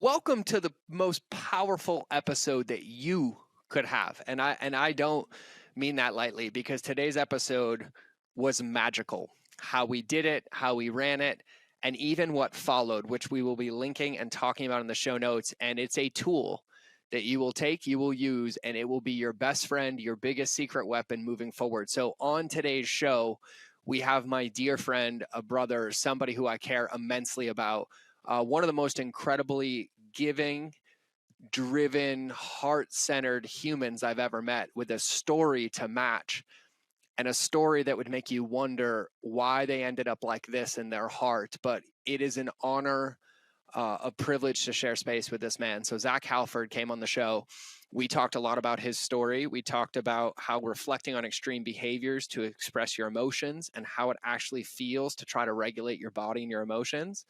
Welcome to the most powerful episode that you could have. And I don't mean that lightly, because today's episode was magical. How we did it, how we ran it, and even what followed, which we will be linking and talking about in the show notes. And it's a tool that you will take, you will use, and it will be your best friend, your biggest secret weapon moving forward. So on today's show, we have my dear friend, a brother, somebody who I care immensely about, one of the most incredibly giving, driven, heart-centered humans I've ever met, with a story to match, and a story that would make you wonder why they ended up like this in their heart. But it is an honor, a privilege to share space with this man. So Zach Hallford came on the show. We talked a lot about his story. We talked about how reflecting on extreme behaviors to express your emotions and how it actually feels to try to regulate your body and your emotions.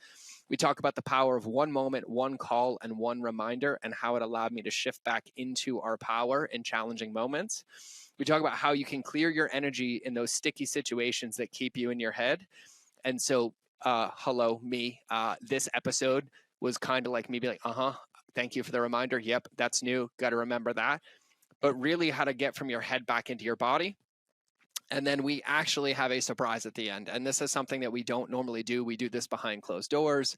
We talk about the power of one moment, one call, and one reminder, and how it allowed me to shift back into our power in challenging moments. We talk about how you can clear your energy in those sticky situations that keep you in your head. And so, hello, me. This episode was kind of like me being like, thank you for the reminder. Yep, that's new. Got to remember that. But really, how to get from your head back into your body. And then we actually have a surprise at the end. And this is something that we don't normally do. We do this behind closed doors.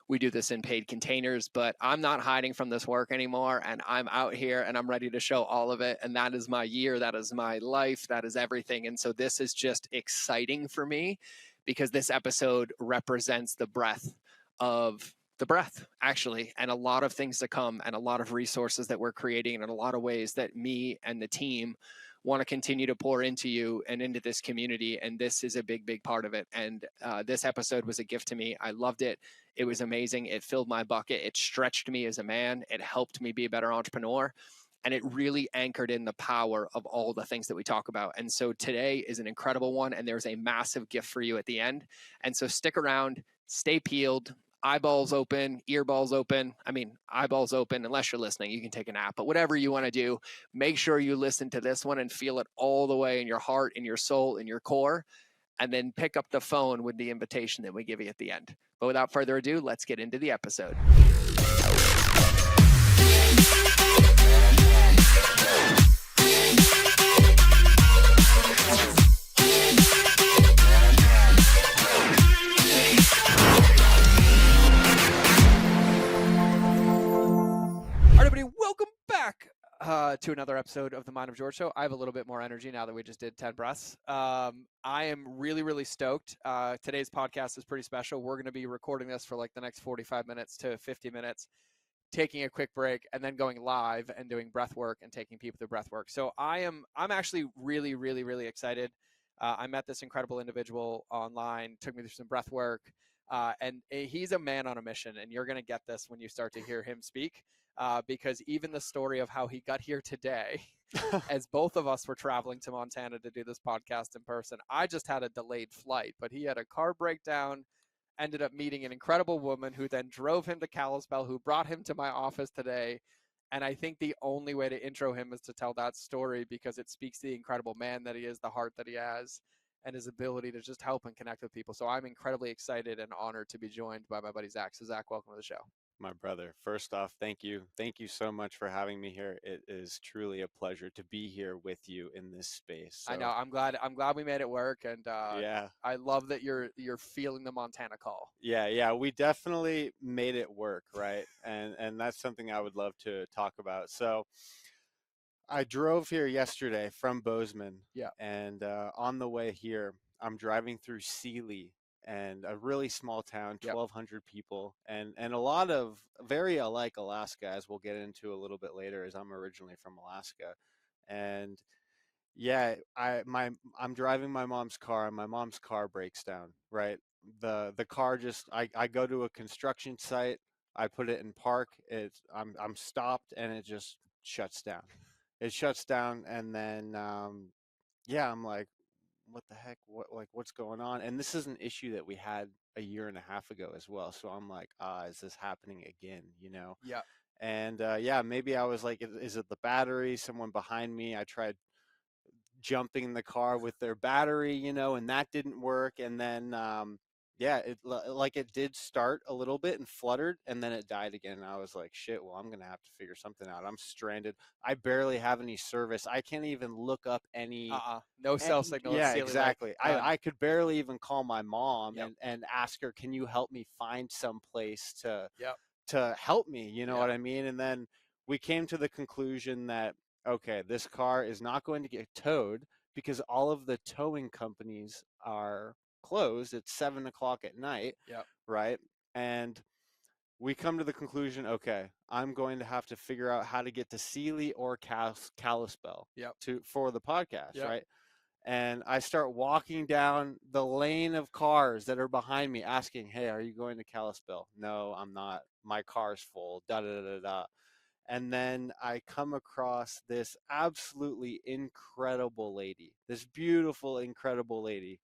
We do this in paid containers, but I'm not hiding from this work anymore. And I'm out here and I'm ready to show all of it. And that is my year. That is my life. That is everything. And so this is just exciting for me, because this episode represents the breadth of the breath, actually, and a lot of things to come, and a lot of resources that we're creating, and a lot of ways that me and the team want to continue to pour into you and into this community. And this is a big, big part of it. And this episode was a gift to me. I loved it. It was amazing. It filled my bucket. It stretched me as a man. It helped me be a better entrepreneur. And it really anchored in the power of all the things that we talk about. And so today is an incredible one. And there's a massive gift for you at the end. And so stick around, stay peeled, eyeballs open, earballs open. I mean, eyeballs open, unless you're listening, you can take a nap, but whatever you want to do, make sure you listen to this one and feel it all the way in your heart, in your soul, in your core, and then pick up the phone with the invitation that we give you at the end. But without further ado, let's get into the episode. Welcome back to another episode of the Mind of George Show. I have a little bit more energy now that we just did 10 breaths. I am really, really stoked. Today's podcast is pretty special. We're going to be recording this for like the next 45 minutes to 50 minutes, taking a quick break, and then going live and doing breath work and taking people through breath work. So I'm actually really, really, really excited. I met this incredible individual online, took me through some breath work, and he's a man on a mission, and you're going to get this when you start to hear him speak. Because even the story of how he got here today, as both of us were traveling to Montana to do this podcast in person, I just had a delayed flight, but he had a car breakdown, ended up meeting an incredible woman who then drove him to Kalispell, who brought him to my office today. And I think the only way to intro him is to tell that story, because it speaks to the incredible man that he is, the heart that he has, and his ability to just help and connect with people. So I'm incredibly excited and honored to be joined by my buddy Zach. So Zach, welcome to the show. My brother, first off, thank you. Thank you so much for having me here. It is truly a pleasure to be here with you in this space. I know. I'm glad we made it work, and yeah, I love that you're feeling the Montana call. yeah, we definitely made it work, right? And that's something I would love to talk about. So I drove here yesterday from Bozeman, Yeah. and on the way here, I'm driving through Sealy, and a really small town, Yep. 1,200 people, and a lot of very alike Alaska, as we'll get into a little bit later, as I'm originally from Alaska. And yeah, I'm driving my mom's car, and my mom's car breaks down, right? The car just I go to a construction site, I put it in park, I'm stopped, and it just shuts down. It shuts down, and then yeah, I'm like, what the heck? What's going on? And this is an issue that we had a year and a half ago as well. So I'm like, is this happening again? Yeah. And yeah, maybe I was like, is it the battery? Someone behind me, I tried jumping in the car with their battery, and that didn't work. And then yeah, like it did start a little bit and fluttered, and then it died again. And I was like, shit, well, I'm gonna have to figure something out. I'm stranded. I barely have any service. I can't even look up any. No cell signal at Yeah, Sealy Lake. exactly. Done. I could barely even call my mom Yep. and ask her, can you help me find some place Yep. to help me? You know Yep. what I mean? And then we came to the conclusion that, okay, this car is not going to get towed because all of the towing companies are closed at 7 o'clock at night, Yep. right? And we come to the conclusion, okay, I'm going to have to figure out how to get to Sealy or Kalispell Yep. for the podcast, Yep. right? And I start walking down the lane of cars that are behind me, asking, "Hey, are you going to Kalispell?" No, I'm not. My car's full. Da da da da. And then I come across this absolutely incredible lady, this beautiful, incredible lady,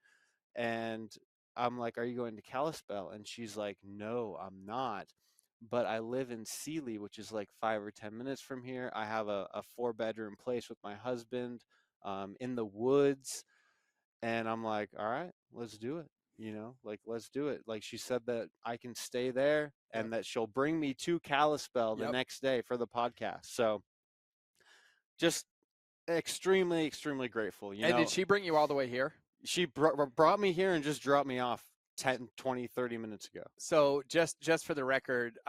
and I'm like, "Are you going to Kalispell?" And she's like, "No, I'm not. But I live in Sealy, which is like 5 or 10 minutes from here. I have a 4 bedroom place with my husband in the woods." And I'm like, all right, let's do it. Like, let's do it. Like, she said that I can stay there Yep. and that she'll bring me to Kalispell the Yep. next day for the podcast. So just extremely, extremely grateful. And did she bring you all the way here? She brought me here and just dropped me off 10, 20, 30 minutes ago. So just for the record,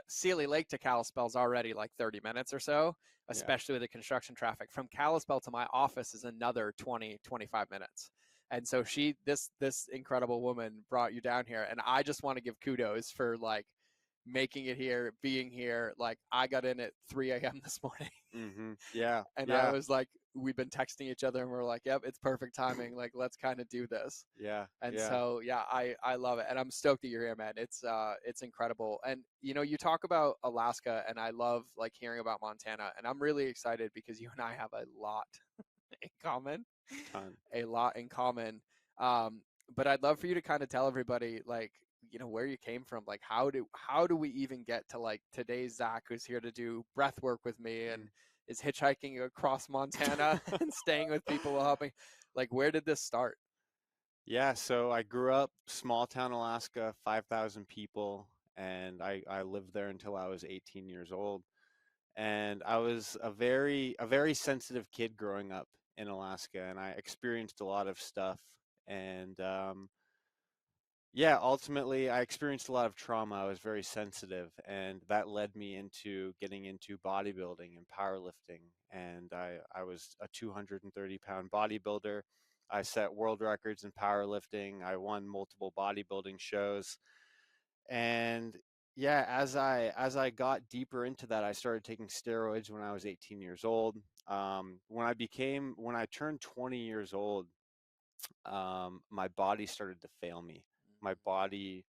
Sealy Lake to Kalispell is already like 30 minutes or so, Yeah. especially with the construction traffic. From Kalispell to my office is another 20, 25 minutes. And so this incredible woman brought you down here, and I just want to give kudos for like making it here, being here. Like I got in at 3 a.m. this morning. Yeah. And I Yeah. was like, we've been texting each other and we're like, yep, it's perfect timing. Like, let's kind of do this. Yeah. And Yeah. so, yeah, I love it. And I'm stoked that you're here, man. It's incredible. And, you talk about Alaska and I love like hearing about Montana, and I'm really excited because you and I have a lot in common, Ton. a lot in common. But I'd love for you to kind of tell everybody like, where you came from. Like how do we even get to like today's Zach who's here to do breath work with me and is hitchhiking across Montana and staying with people while helping. Like where did this start? Yeah, so I grew up small town Alaska, 5,000 people, and I lived there until I was 18 years old. And I was a very sensitive kid growing up in Alaska, and I experienced a lot of stuff. And yeah, ultimately I experienced a lot of trauma. I was very sensitive, and that led me into getting into bodybuilding and powerlifting. And I was a 230-pound bodybuilder. I set world records in powerlifting. I won multiple bodybuilding shows. And yeah, as I got deeper into that, I started taking steroids when I was 18 years old. When I turned 20 years old, my body started to fail me. My body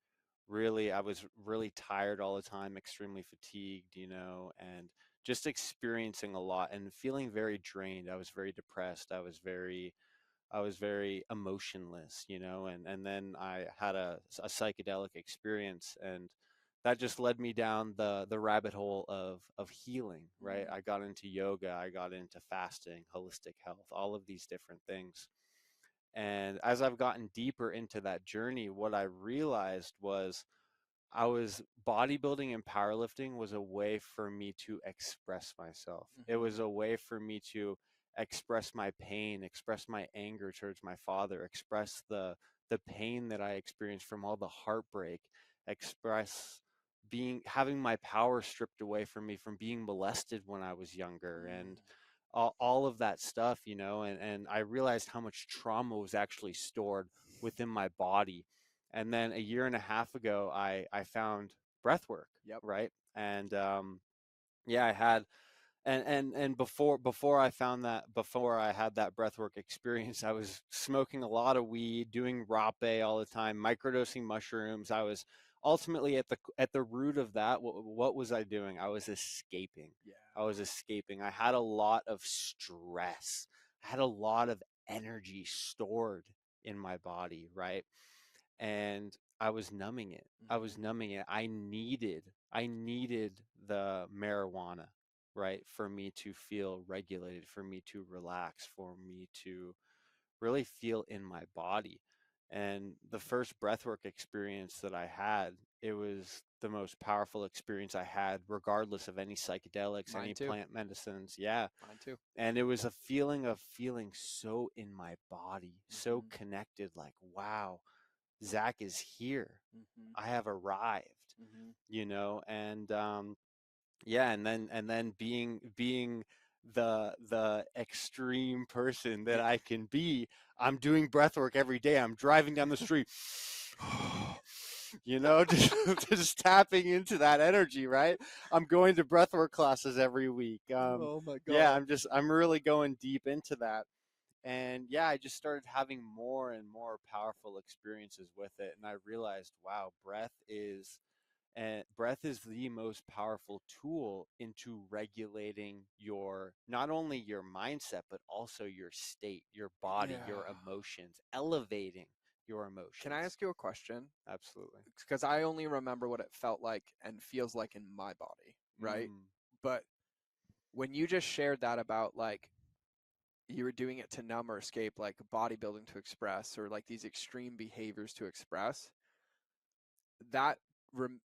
really, I was really tired all the time, extremely fatigued, and just experiencing a lot and feeling very drained. I was very depressed. I was very emotionless, and then I had a psychedelic experience, and that just led me down the rabbit hole of healing, right? Mm-hmm. I got into yoga, I got into fasting, holistic health, all of these different things. And as I've gotten deeper into that journey, what I realized was I was bodybuilding and powerlifting was a way for me to express myself. It Mm-hmm. was a way for me to express my pain, express my anger towards my father, express the pain that I experienced from all the heartbreak, express being having my power stripped away from me from being molested when I was younger, and all of that stuff, and I realized how much trauma was actually stored within my body. And then a year and a half ago, I found breath work, Yep. right? And yeah, I had and before I found that before I had that breathwork experience, I was smoking a lot of weed, doing rape all the time, microdosing mushrooms. I was ultimately at the root of that. What was I doing? I was escaping. Yeah. I was escaping. I had a lot of stress. I had a lot of energy stored in my body, right? And I was numbing it. I was Mm-hmm. numbing it. I needed the marijuana, right, for me to feel regulated, for me to relax, for me to really feel in my body. And the first breathwork experience that I had, it was the most powerful experience I had, regardless of any psychedelics, Mine any too. plant medicines. Yeah. Mine too. And it was a feeling of feeling so in my body, so Mm-hmm. connected, like, wow, Zach is here. Mm-hmm. I have arrived, Mm-hmm. and yeah, and then being the extreme person that Yeah. I can be, I'm doing breath work every day. I'm driving down the street, just just tapping into that energy, right? I'm going to breathwork classes every week. Oh my Yeah, God. I'm really going deep into that. And yeah, I just started having more and more powerful experiences with it, and I realized, wow, breath is the most powerful tool into regulating your, not only your mindset, but also your state, your body, Yeah. your emotions, elevating your Can I emotions. ask you a question? Absolutely. Because I only remember what it felt like and feels like in my body, right? Mm, But when you just shared that about like you were doing it to numb or escape, like bodybuilding to express, or like these extreme behaviors to express, that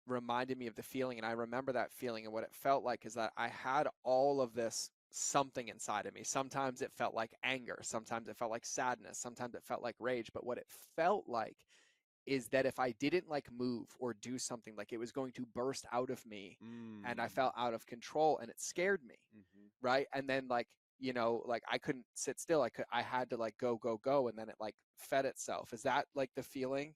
reminded me of the feeling. And I remember that feeling. And what it felt like is that I had all of this something inside of me. Sometimes it felt like anger. Sometimes it felt like sadness. Sometimes it felt like rage. But what it felt like is that if I didn't like move or do something, like it was going to burst out of me and I mm, felt out of control and it scared me. hmm. Right. And then like, like I couldn't sit still. I had to like go, go, go. And then it like fed itself. Is that like the feeling?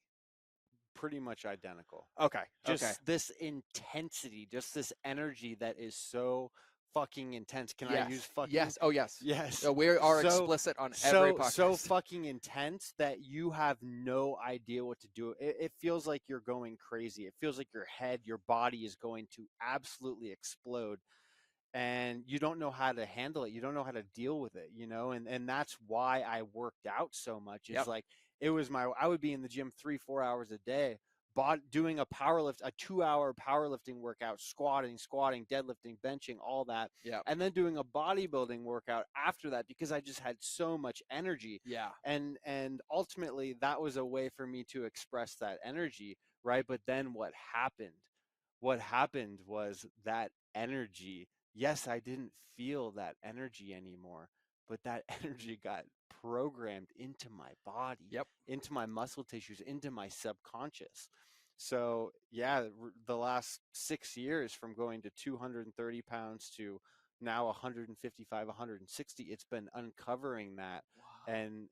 Pretty much identical. Okay. Okay. Just this intensity, just this energy that is so fucking intense. Can I use Yes. fucking? Yes. Oh, yes. Yes. We are So explicit on every so podcast. fucking intense that you have no idea what to do. It feels like you're going crazy. It feels like your head, your body is going to absolutely explode, and you don't know how to handle it. You don't know how to deal with it, and that's why I worked out so much. Is Yep. like, I would be in the gym 3-4 hours a day, doing a 2-hour powerlifting workout, squatting, deadlifting, benching, all that, Yep. and then doing a bodybuilding workout after that, because I just had so much energy. Yeah. And ultimately that was a way for me to express that energy, right? But then what happened was that energy, yes, I didn't feel that energy anymore, but that energy got programmed into my body, Yep. into my muscle tissues, into my subconscious. So, yeah, the last 6 years, from going to 230 pounds to now 155, 160, it's been uncovering that, Wow. and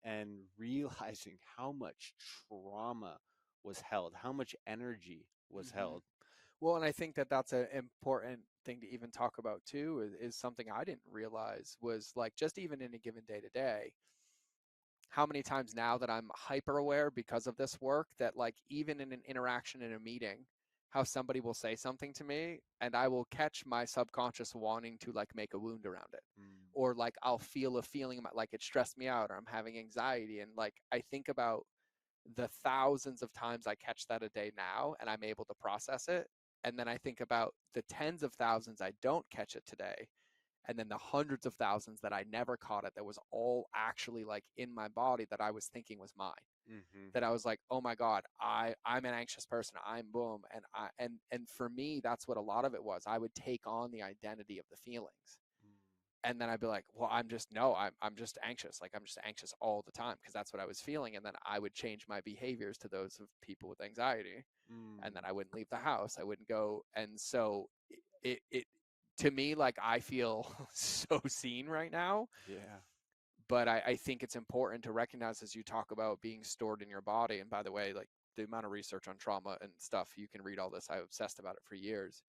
realizing how much trauma was held, how much energy was Hmm. held. Well, and I think that that's an important thing to even talk about too, is something I didn't realize was like just even in a given day to day, how many times now that I'm hyper aware because of this work that like even in an interaction in a meeting, how somebody will say something to me and I will catch my subconscious wanting to like make a wound around it. Mm, Or like I'll feel a feeling like it stressed me out or I'm having anxiety. And like I think about the thousands of times I catch that a day now and I'm able to process it. And then I think about the tens of thousands I don't catch it today. And then the hundreds of thousands that I never caught it that was all actually like in my body that I was thinking was mine. mhm, That I was like, oh my God, I'm an anxious person. I'm boom. And for me, that's what a lot of it was. I would take on the identity of the feelings. mm, And then I'd be like, well, I'm just no, I'm just anxious. Like I'm just anxious all the time because that's what I was feeling. And then I would change my behaviors to those of people with anxiety. And then mm. I wouldn't leave the house. I wouldn't go. And so it to me, like I feel so seen right now. Yeah. But I think it's important to recognize as you talk about being stored in your body. And by the way, like the amount of research on trauma and stuff, you can read all this. I obsessed about it for years.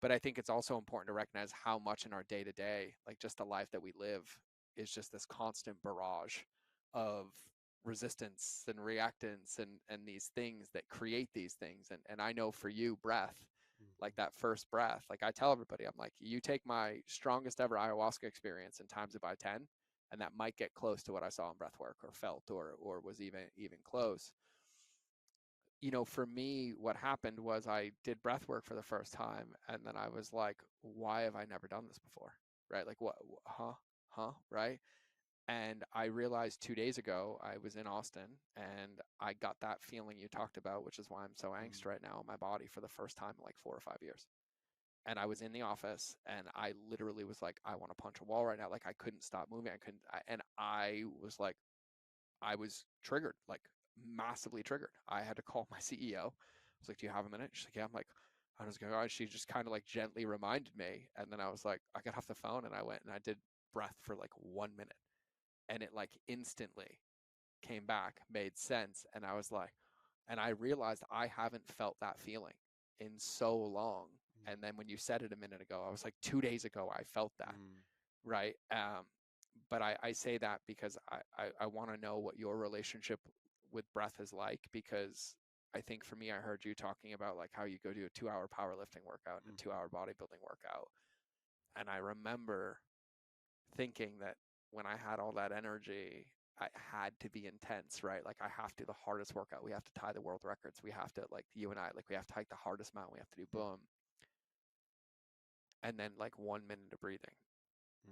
But I think it's also important to recognize how much in our day to day, like just the life that we live, is just this constant barrage of resistance and reactance and these things that create these things. And I know for you, breath, Mhm, like that first breath, like I tell everybody, I'm like, you take my strongest ever ayahuasca experience and times it by 10, and that might get close to what I saw in breath work or felt or was even close. For me, what happened was I did breath work for the first time, and then I was like, why have I never done this before? Right? Like, what, huh? Right? And I realized 2 days ago, I was in Austin and I got that feeling you talked about, which is why I'm so Mm, angst right now in my body for the first time in like 4 or 5 years. And I was in the office and I literally was like, I want to punch a wall right now. Like I couldn't stop moving. And I was like, I was triggered, like massively triggered. I had to call my CEO. I was like, do you have a minute? She's like, yeah. I'm like, I was going on. She just kind of like gently reminded me. And then I was like, I got off the phone and I went and I did breath for like 1 minute. And it like instantly came back, made sense. And I was like, and I realized I haven't felt that feeling in so long. And then when you said it a minute ago, I was like, 2 days ago, I felt that. mm, Right. But I say that because I want to know what your relationship with breath is like, because I think for me, I heard you talking about like how you go do a 2 hour powerlifting workout and a mm, 2 hour bodybuilding workout. And I remember thinking that when I had all that energy, I had to be intense, right? Like I have to do the hardest workout. We have to tie the world records. We have to, like you and I, like we have to hike the hardest mountain. We have to do mm, boom. And then like 1 minute of breathing.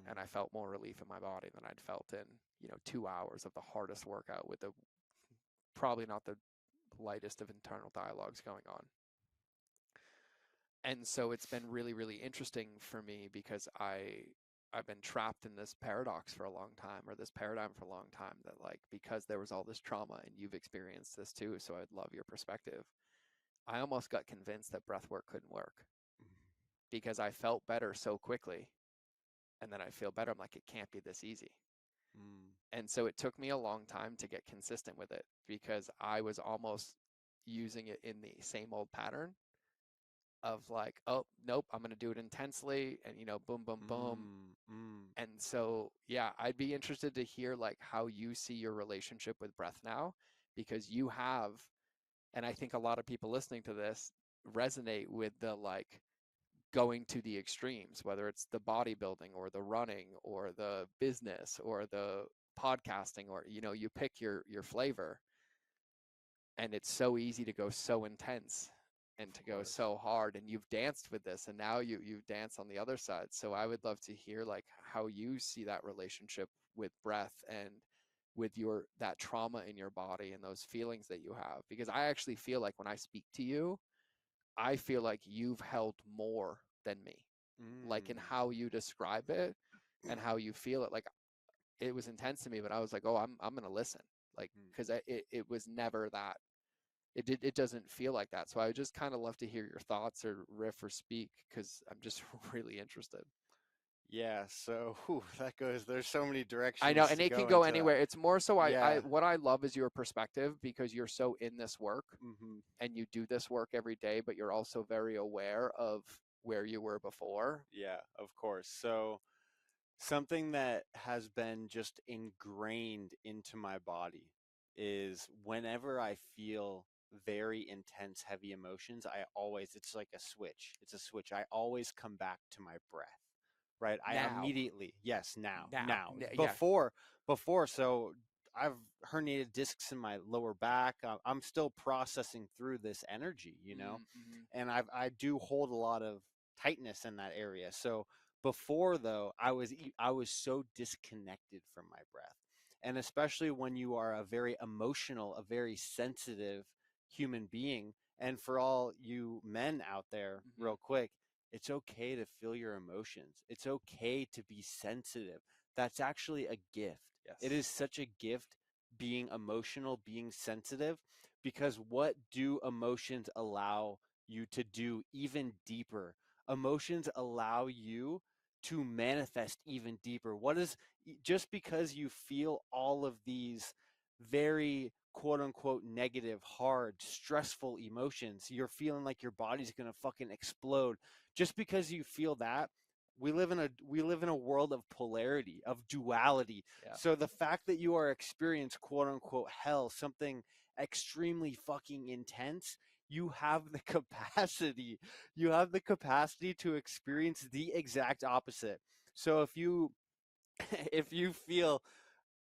And I mm, felt more relief in my body than I'd felt in, 2 hours of the hardest workout with the probably not the lightest of internal dialogues going on. And so it's been really, really interesting for me because I've been trapped in this paradox for a long time, or this paradigm for a long time, that like because there was all this trauma and you've experienced this too, so I'd love your perspective. I almost got convinced that breath work couldn't work because I felt better so quickly, and then I feel better. I'm like, it can't be this easy. mm, And so it took me a long time to get consistent with it because I was almost using it in the same old pattern of like, oh, nope, I'm going to do it intensely and, boom, boom, boom. mm, mm, And so, yeah, I'd be interested to hear like how you see your relationship with breath now, because you have, and I think a lot of people listening to this resonate with the like going to the extremes, whether it's the bodybuilding or the running or the business or the podcasting, or you pick your flavor. And it's so easy to go so intense and of to go course. so hard, and you've danced with this and now you've danced on the other side. So I would love to hear like how you see that relationship with breath and with your that trauma in your body and those feelings that you have, because I actually feel like when I speak to you, I feel like you've held more than me, like in Mm, how you describe it and how you feel it. Like it was intense to me, but I was like, oh, I'm gonna listen, like mm. because it was never that. It doesn't feel like that. So I would just kind of love to hear your thoughts or riff or speak, because I'm just really interested. Yeah, so that goes, there's so many I know, directions and to it can go go into that. anywhere. It's more so I Yeah. what I love is your perspective, because you're so in this work Hmm. and you do this work every day, but you're also very aware of where you were before. Yeah, of course. So something that has been just ingrained into my body is whenever I feel very intense, heavy emotions, it's like a switch. It's a switch. I always come back to my breath, right? I Now, immediately, yes, now, now. yeah. So I've herniated discs in my lower back. I'm still processing through this energy, Mm-hmm. and I do hold a lot of tightness in that area. So before though, I was so disconnected from my breath. And especially when you are a very emotional, a very sensitive human being, and for all you men out there, Mm-hmm. real quick, it's okay to feel your emotions. It's okay to be sensitive. That's actually a gift. It Yes. is such a gift being emotional, being sensitive, because what do emotions allow you to do even deeper? Emotions allow you to manifest even deeper. Just because you feel all of these very quote unquote negative, hard, stressful emotions, you're feeling like your body's going to fucking explode. Just because you feel that, we live in a world of polarity, of duality. Yeah. So the fact that you are experiencing quote unquote hell, something extremely fucking intense, you have the capacity to experience the exact opposite. So if you if you feel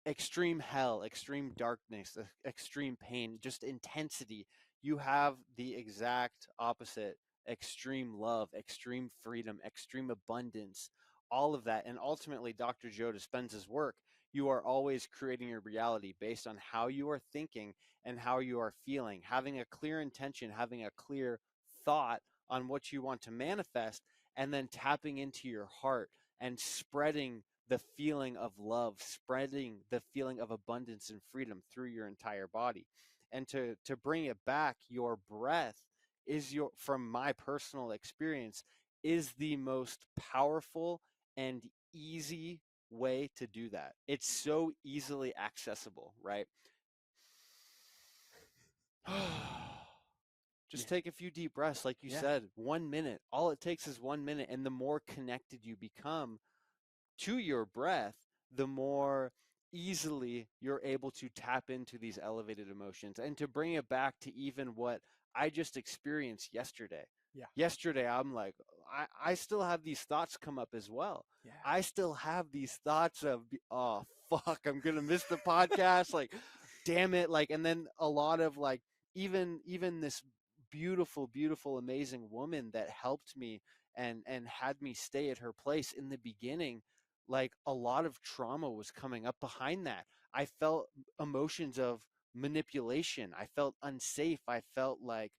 extreme hell, extreme darkness, extreme pain, just intensity, you have the exact opposite: extreme love, extreme freedom, extreme abundance, all of that. And ultimately, Dr. Joe Dispenza's work You are always creating your reality based on how you are thinking and how you are feeling. Having a clear intention, having a clear thought on what you want to manifest, and then tapping into your heart and spreading the feeling of love, spreading the feeling of abundance and freedom through your entire body. And to bring it back, your breath is your, from my personal experience, is the most powerful and easy way to do that. It's so easily accessible, right? Yeah. Just take a few deep breaths, like you Yeah. said, 1 minute. All it takes is 1 minute. And the more connected you become to your breath, the more easily you're able to tap into these elevated emotions. And to bring it back to even what I just experienced yesterday. Yeah. Yesterday, I'm like, I still have these thoughts come up as well. Yeah. I still have these thoughts of, oh, fuck, I'm going to miss the podcast. Like, damn it. Like, and then a lot of like, even this beautiful, beautiful, amazing woman that helped me and had me stay at her place in the beginning, like a lot of trauma was coming up behind that. I felt emotions of manipulation. I felt unsafe. I felt like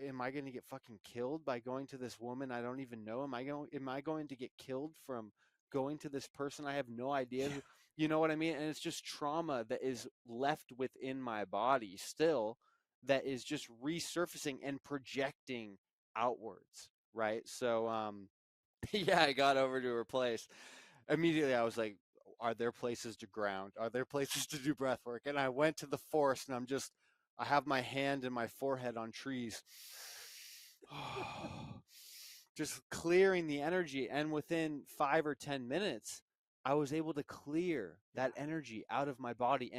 am I going to get fucking killed by going to this woman I don't even know? Am I going to get killed from going to this person I have no idea Yeah. who, you know what I mean? And it's just trauma that is left within my body still, that is just resurfacing and projecting outwards, right? So yeah, I got over to her place. Immediately I was like, are there places to ground? Are there places to do breath work? And I went to the forest, and I have my hand and my forehead on trees. Just clearing the energy. And within 5 or 10 minutes, I was able to clear Yeah. that energy out of my body.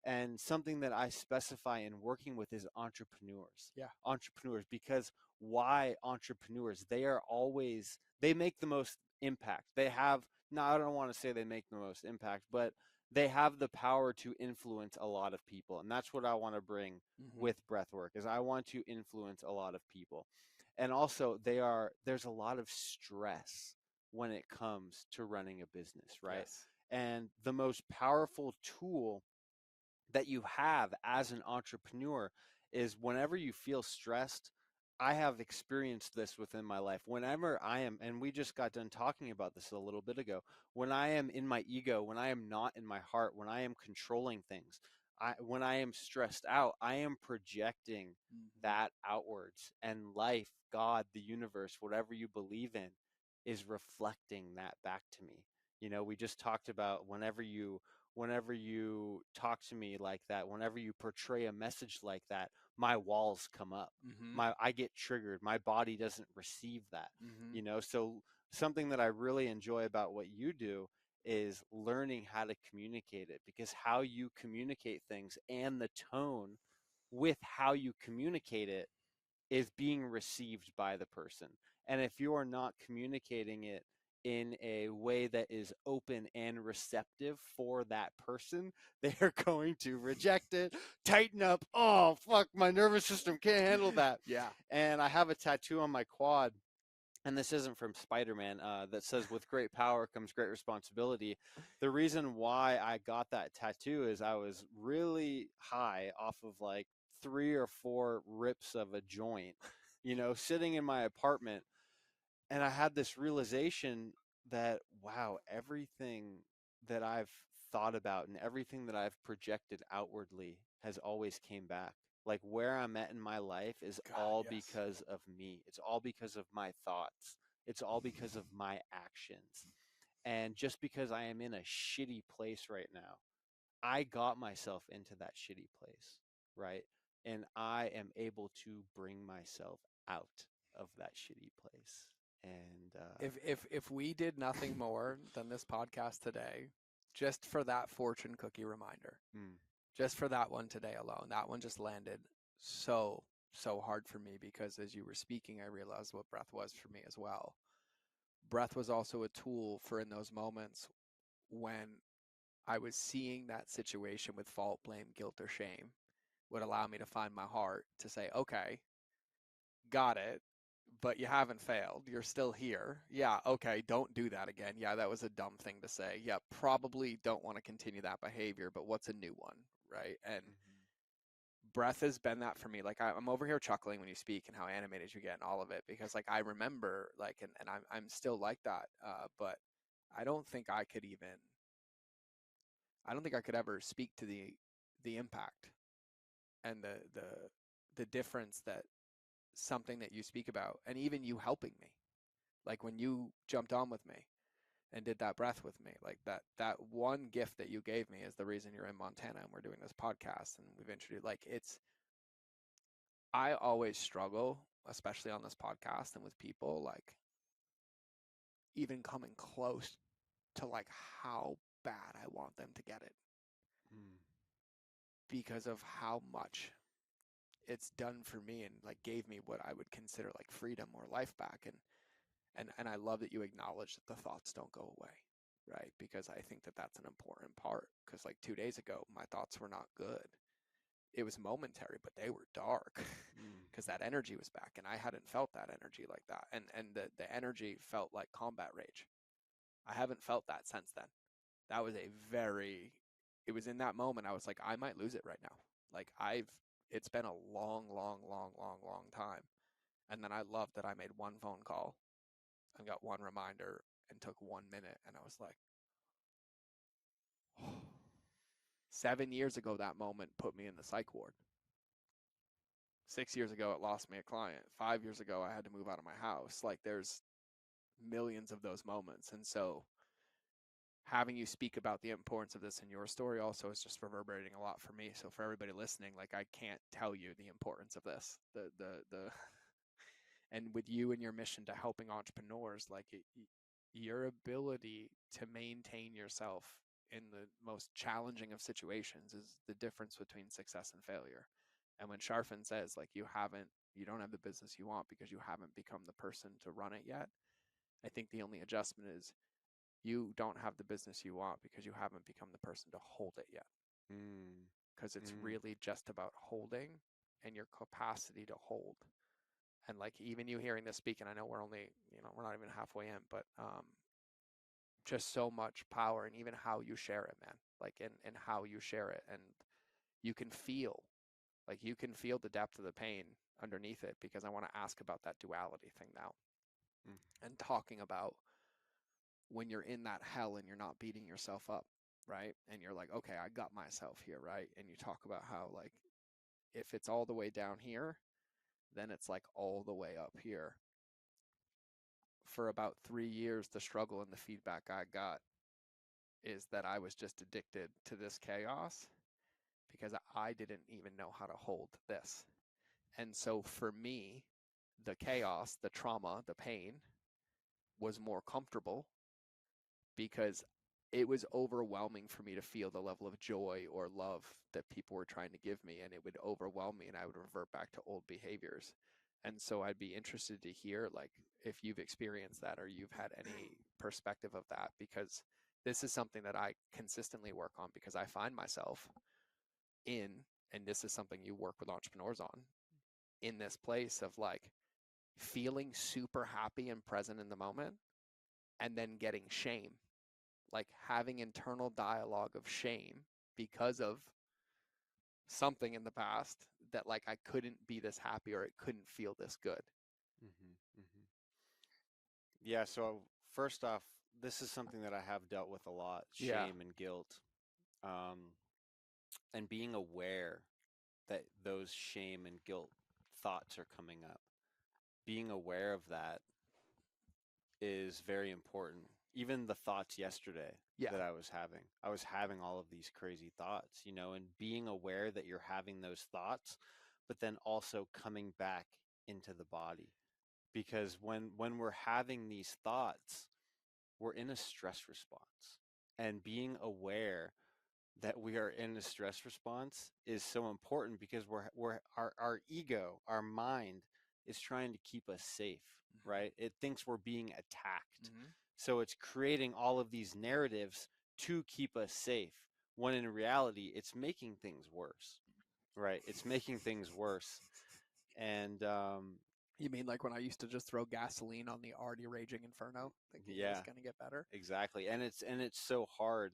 And something that I specify in working with is entrepreneurs. Yeah. Entrepreneurs, because why entrepreneurs? They make the most impact. They have, no, I don't want to say they make the most impact, but they have the power to influence a lot of people. And that's what I want to bring Mm-hmm. with breathwork, is I want to influence a lot of people. And also there's a lot of stress when it comes to running a business, right? Yes. And the most powerful tool that you have as an entrepreneur is, whenever you feel stressed. I have experienced this within my life. Whenever I am, and we just got done talking about this a little bit ago, when I am in my ego, when I am not in my heart, when I am controlling things, when I am stressed out, I am projecting Mm-hmm. that outwards. And life, God, the universe, whatever you believe in, is reflecting that back to me. We just talked about, whenever you talk to me like that, whenever you portray a message like that, my walls come up. Mm-hmm. I get triggered. My body doesn't receive that. Mm-hmm. So something that I really enjoy about what you do is learning how to communicate it, because how you communicate things and the tone with how you communicate it is being received by the person. And if you are not communicating it in a way that is open and receptive for that person, they are going to reject it, tighten up. Oh, fuck, my nervous system can't handle that. Yeah. And I have a tattoo on my quad, and this isn't from Spider-Man, that says, with great power comes great responsibility. The reason why I got that tattoo is I was really high off of like 3 or 4 rips of a joint, sitting in my apartment. And I had this realization that, wow, everything that I've thought about and everything that I've projected outwardly has always came back. Like, where I'm at in my life is God, all yes. because of me. It's all because of my thoughts. It's all because of my actions. And just because I am in a shitty place right now, I got myself into that shitty place, right? And I am able to bring myself out of that shitty place. And If we did nothing more than this podcast today, just for that fortune cookie reminder, mm, just for that one today alone, that one just landed so hard for me, because as you were speaking, I realized what breath was for me as well. Breath was also a tool for, in those moments when I was seeing that situation with fault, blame, guilt, or shame, would allow me to find my heart to say, okay, got it. but you haven't failed. You're still here. Yeah, okay, don't do that again. Yeah, that was a dumb thing to say. Yeah, probably don't want to continue that behavior, but what's a new one, right? And Mm-hmm. breath has been that for me. Like I'm over here chuckling when you speak and how animated you get and all of it because like I remember like and I'm still like that. But I don't think I could even I don't think I could ever speak to the impact and the difference that something that you speak about and even you helping me. Like when you jumped on with me and did that breath with me, like that one gift that you gave me is the reason you're in Montana and we're doing this podcast and we've introduced like it's I always struggle, especially on this podcast and with people, like even coming close to like how bad I want them to get it Mm. because of how much it's done for me and like gave me what I would consider like freedom or life back. And I love that you acknowledge that the thoughts don't go away, right? Because I think that that's an important part. Because like 2 days ago, my thoughts were not good. It was momentary, but they were dark Mm. because that energy was back, and I hadn't felt that energy like that. And the energy felt like combat rage. I haven't felt that since then. That was a very. It was in that moment I was like, I might lose it right now. Like I've. It's been a long, long, long, long, long time. And then I love that I made one phone call and got one reminder and took 1 minute, and I was like, 7 years ago, that moment put me in the psych ward. 6 years ago, it lost me a client. 5 years ago, I had to move out of my house. Like there's millions of those moments. And so having you speak about the importance of this in your story also is just reverberating a lot for me. So for everybody listening, like I can't tell you the importance of this. The and with you and your mission to helping entrepreneurs, like your ability to maintain yourself in the most challenging of situations is the difference between success and failure. And when Sharfin says like you don't have the business you want because you haven't become the person to run it yet, I think the only adjustment is you don't have the business you want because you haven't become the person to hold it yet. Mm. Because it's Mm. really just about holding and your capacity to hold. And like even you hearing this speak, and I know we're only, we're not even halfway in, but just so much power and even how you share it, man. Like and how you share it. And you can feel you can feel the depth of the pain underneath it because I want to ask about that duality thing now Mm. and talking about when you're in that hell and you're not beating yourself up, right? And you're like, okay, I got myself here, right? And you talk about how like if it's all the way down here, then it's like all the way up here. For about 3 years, the struggle and the feedback I got is that I was just addicted to this chaos because I didn't even know how to hold this. And so for me, the chaos, the trauma, the pain was more comfortable because it was overwhelming for me to feel the level of joy or love that people were trying to give me, and it would overwhelm me and I would revert back to old behaviors. And so I'd be interested to hear like if you've experienced that or you've had any perspective of that, because this is something that I consistently work on because I find myself in, and this is something you work with entrepreneurs on, in this place of like feeling super happy and present in the moment and then getting shame, like having internal dialogue of shame because of something in the past that like I couldn't be this happy or it couldn't feel this good. Mm-hmm. Mm-hmm. Yeah. So first off, this is something that I have dealt with a lot: Yeah. shame and guilt, um, and being aware that those shame and guilt thoughts are coming up. Being aware of that is very important. Even the thoughts yesterday Yeah. that I was having all of these crazy thoughts, and being aware that you're having those thoughts, but then also coming back into the body. Because when we're having these thoughts, we're in a stress response. And being aware that we are in a stress response is so important because our ego, our mind is trying to keep us safe, right? It thinks we're being attacked. Mm-hmm. So it's creating all of these narratives to keep us safe, when in reality, it's making things worse, right? It's making things worse. And You mean like when I used to just throw gasoline on the already raging inferno, thinking it was Yeah, going to get better? exactly. And it's so hard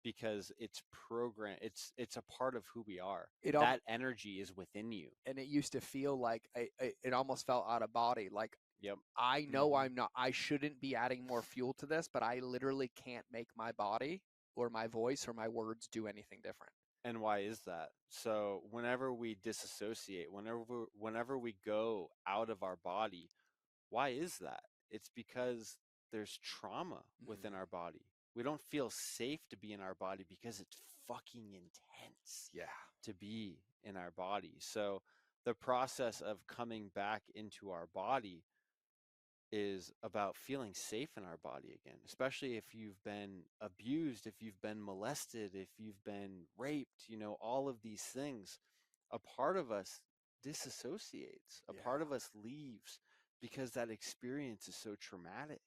because it's program it's a part of who we are. It That energy is within you. and it used to feel like it almost felt out of body. Like Yep. I know Mhm. I'm not. I shouldn't be adding more fuel to this, but I literally can't make my body or my voice or my words do anything different. And why is that? So whenever we disassociate, whenever we go out of our body, why is that? It's because there's trauma within Mm, our body. We don't feel safe to be in our body because it's fucking intense yeah, to be in our body. So the process of coming back into our body is about feeling safe in our body again, especially if you've been abused, if you've been molested, if you've been raped, all of these things. A part of us disassociates, a yeah, part of us leaves because that experience is so traumatic,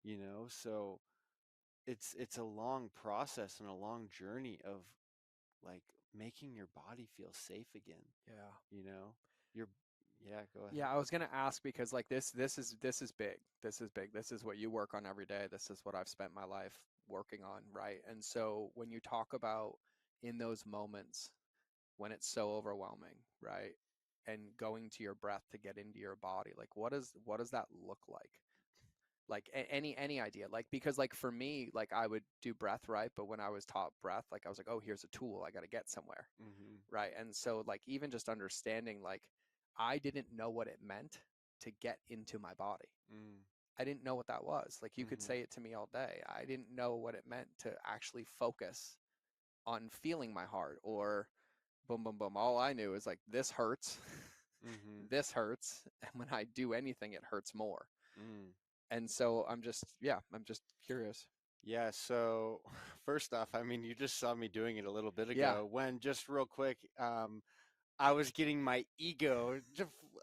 yeah, so it's a long process and a long journey of like making your body feel safe again, yeah. you know. You're Yeah, go ahead. Yeah, I was gonna ask because like this is big. This is big. This is what you work on every day. This is what I've spent my life working on, right? And so when you talk about in those moments when it's so overwhelming, right? And going to your breath to get into your body, like what does that look like? Like any idea? Like because like for me, like I would do breath, right? But when I was taught breath, like I was like, oh, here's a tool. I got to get somewhere, Mm-hmm. right? And so like even just understanding like I didn't know what it meant to get into my body. Mm. I didn't know what that was. Like you could Mm-hmm. say it to me all day. I didn't know what it meant to actually focus on feeling my heart or boom boom boom. All I knew is like this hurts. Mm-hmm. This hurts, and when I do anything it hurts more. Mm. And so I'm just curious. Yeah, so first off, I mean, you just saw me doing it a little bit Yeah. ago when just real quick, I was getting my ego,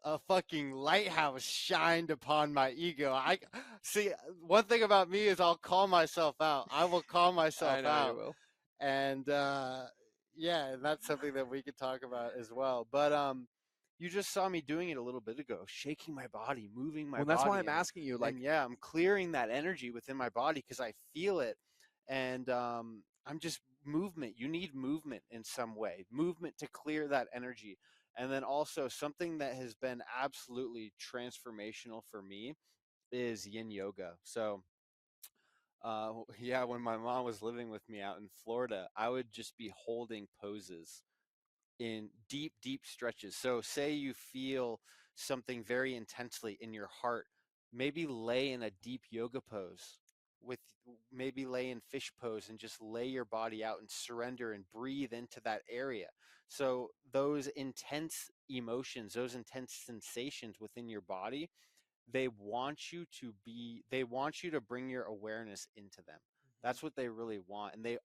a fucking lighthouse shined upon my ego. I see, one thing about me is I'll call myself out. I will call I myself know you out. will. And yeah, and that's something that we could talk about as well. But you just saw me doing it a little bit ago, shaking my body, moving my Well, that's why body, I'm asking you like and yeah, I'm clearing that energy within my body because I feel it. And I'm just movement. You need movement in some way, movement to clear that energy. And then also something that has been absolutely transformational for me is yin yoga. So yeah, when my mom was living with me out in Florida, I would just be holding poses in deep, deep stretches. So, say you feel something very intensely in your heart, maybe lay in a deep yoga pose with maybe lay in fish pose and just lay your body out and surrender and breathe into that area. So, those intense emotions, those intense sensations within your body, they want you to bring your awareness into them. Mhm. That's what they really want. And they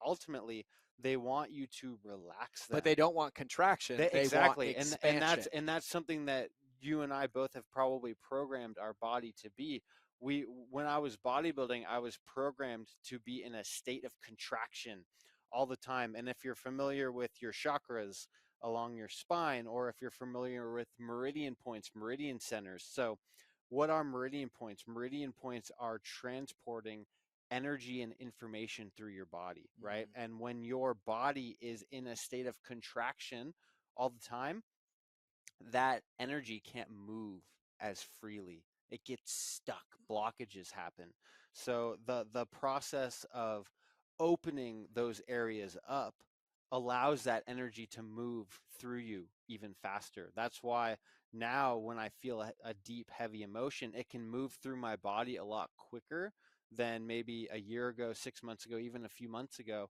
want you to relax But them. they don't want contraction. They want Exactly. expansion. And that's something that you and I both have probably programmed our body to be. We When I was bodybuilding, I was programmed to be in a state of contraction all the time. And if you're familiar with your chakras along your spine, or if you're familiar with meridian points, meridian centers. So what are meridian points? Meridian points are transporting energy and information through your body, right? Mm, And when your body is in a state of contraction all the time, that energy can't move as freely. It gets stuck. Blockages happen. So the process of opening those areas up allows that energy to move through you even faster. That's why now when I feel a deep, heavy emotion, it can move through my body a lot quicker than maybe a year ago, 6 months ago, even a few months ago.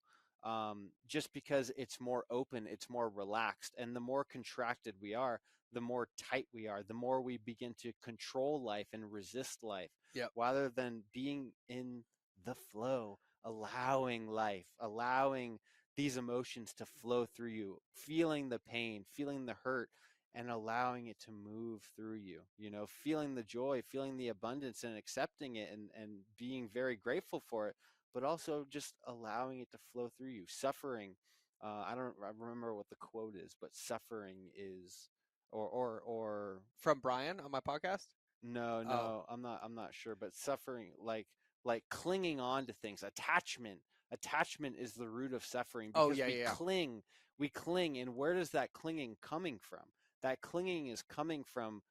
Just because it's more open, it's more relaxed. And the more contracted we are, the more tight we are, the more we begin to control life and resist life yep. rather than being in the flow, allowing life, allowing these emotions to flow through you, feeling the pain, feeling the hurt, and allowing it to move through you, feeling the joy, feeling the abundance and accepting it and being very grateful for it, but also just allowing it to flow through you. Suffering, I don't remember what the quote is, but suffering is or From Brian on my podcast. no, Oh, no, I'm not sure, but suffering, like clinging on to things, attachment is the root of suffering oh because yeah, yeah, yeah. we cling, and where does that clinging coming from? That clinging is coming from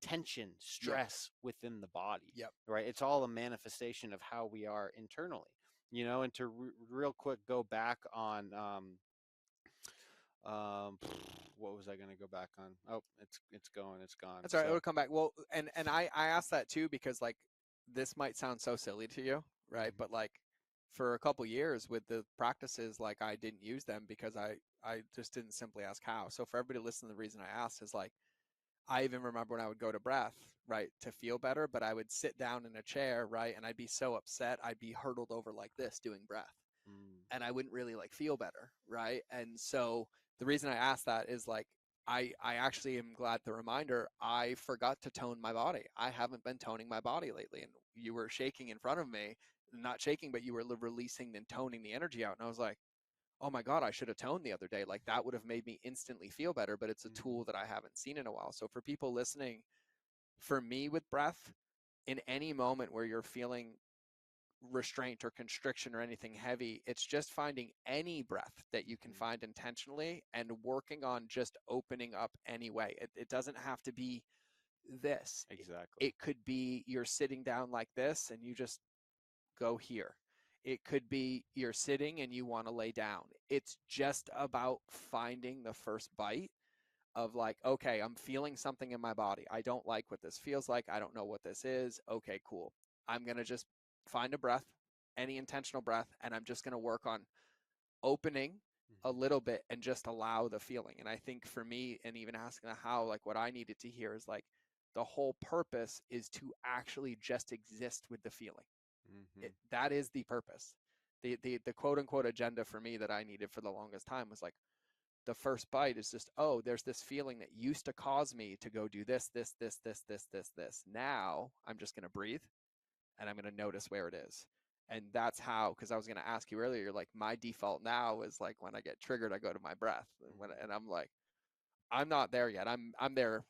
tension, Yep, stress within the body, yep. right? It's all a manifestation of how we are internally, and to real quick go back on um what was I going to go back on? Oh, it's going, it's gone. That's all right. So It'll come back. Well, and I asked that too because like this might sound so silly to you, right? mhm, But like for a couple years with the practices, like I didn't use them because I just didn't simply ask how. So for everybody listening, the reason I asked is like I even remember when I would go to breath, right, to feel better, but I would sit down in a chair, right, and I'd be so upset, I'd be hurtled over like this doing breath, mm, and I wouldn't really like feel better, right? And so the reason I asked that is like I actually am glad the reminder. I forgot to tone my body. I haven't been toning my body lately, and you were shaking in front of me, not shaking, but you were releasing and toning the energy out, and I was like, oh my God, I should have toned the other day. Like that would have made me instantly feel better, but it's a mhm, tool that I haven't seen in a while. So for people listening, for me with breath, in any moment where you're feeling restraint or constriction or anything heavy, it's just finding any breath that you can mhm, find intentionally and working on just opening up anyway. It doesn't have to be this. exactly. It could be you're sitting down like this and you just go here. It could be you're sitting and you want to lay down. It's just about finding the first bite of like, okay, I'm feeling something in my body. I don't like what this feels like. I don't know what this is. Okay, cool. I'm going to just find a breath, any intentional breath, and I'm just going to work on opening a Mhm, little bit and just allow the feeling. And I think for me, and even asking the how, like what I needed to hear is like the whole purpose is to actually just exist with the feeling. mhm, That is the purpose. The quote unquote agenda for me that I needed for the longest time was like the first bite is just, oh, there's this feeling that used to cause me to go do this. Now I'm just going to breathe and I'm going to notice where it is. And that's how, because I was going to ask you earlier, like my default now is like when I get triggered, I go to my breath, mhm, and I'm like, I'm not there yet. I'm there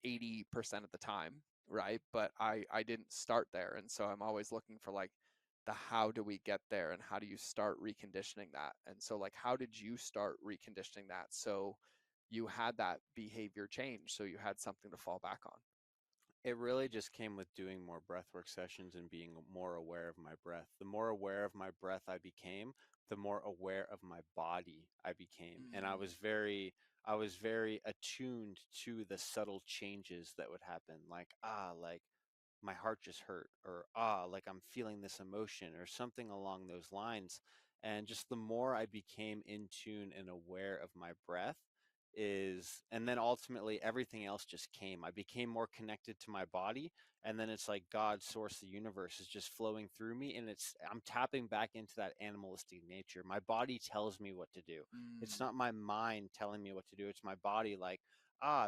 80% of the time, right? But I didn't start there, and so I'm always looking for like the how do we get there and how do you start reconditioning that? And so like how did you start reconditioning that so you had that behavior change so you had something to fall back on? It really just came with doing more breathwork sessions and being more aware of my breath. The more aware of my breath I became, the more aware of my body I became. And Mm, I was very attuned to the subtle changes that would happen. Like my heart just hurt, or like I'm feeling this emotion or something along those lines. And just the more I became in tune and aware of my breath is, and then ultimately everything else just came. I became more connected to my body, and then it's like God, source, the universe is just flowing through me, and I'm tapping back into that animalistic nature. My body tells me what to do. It's mm, not my mind telling me what to do. It's my body, like,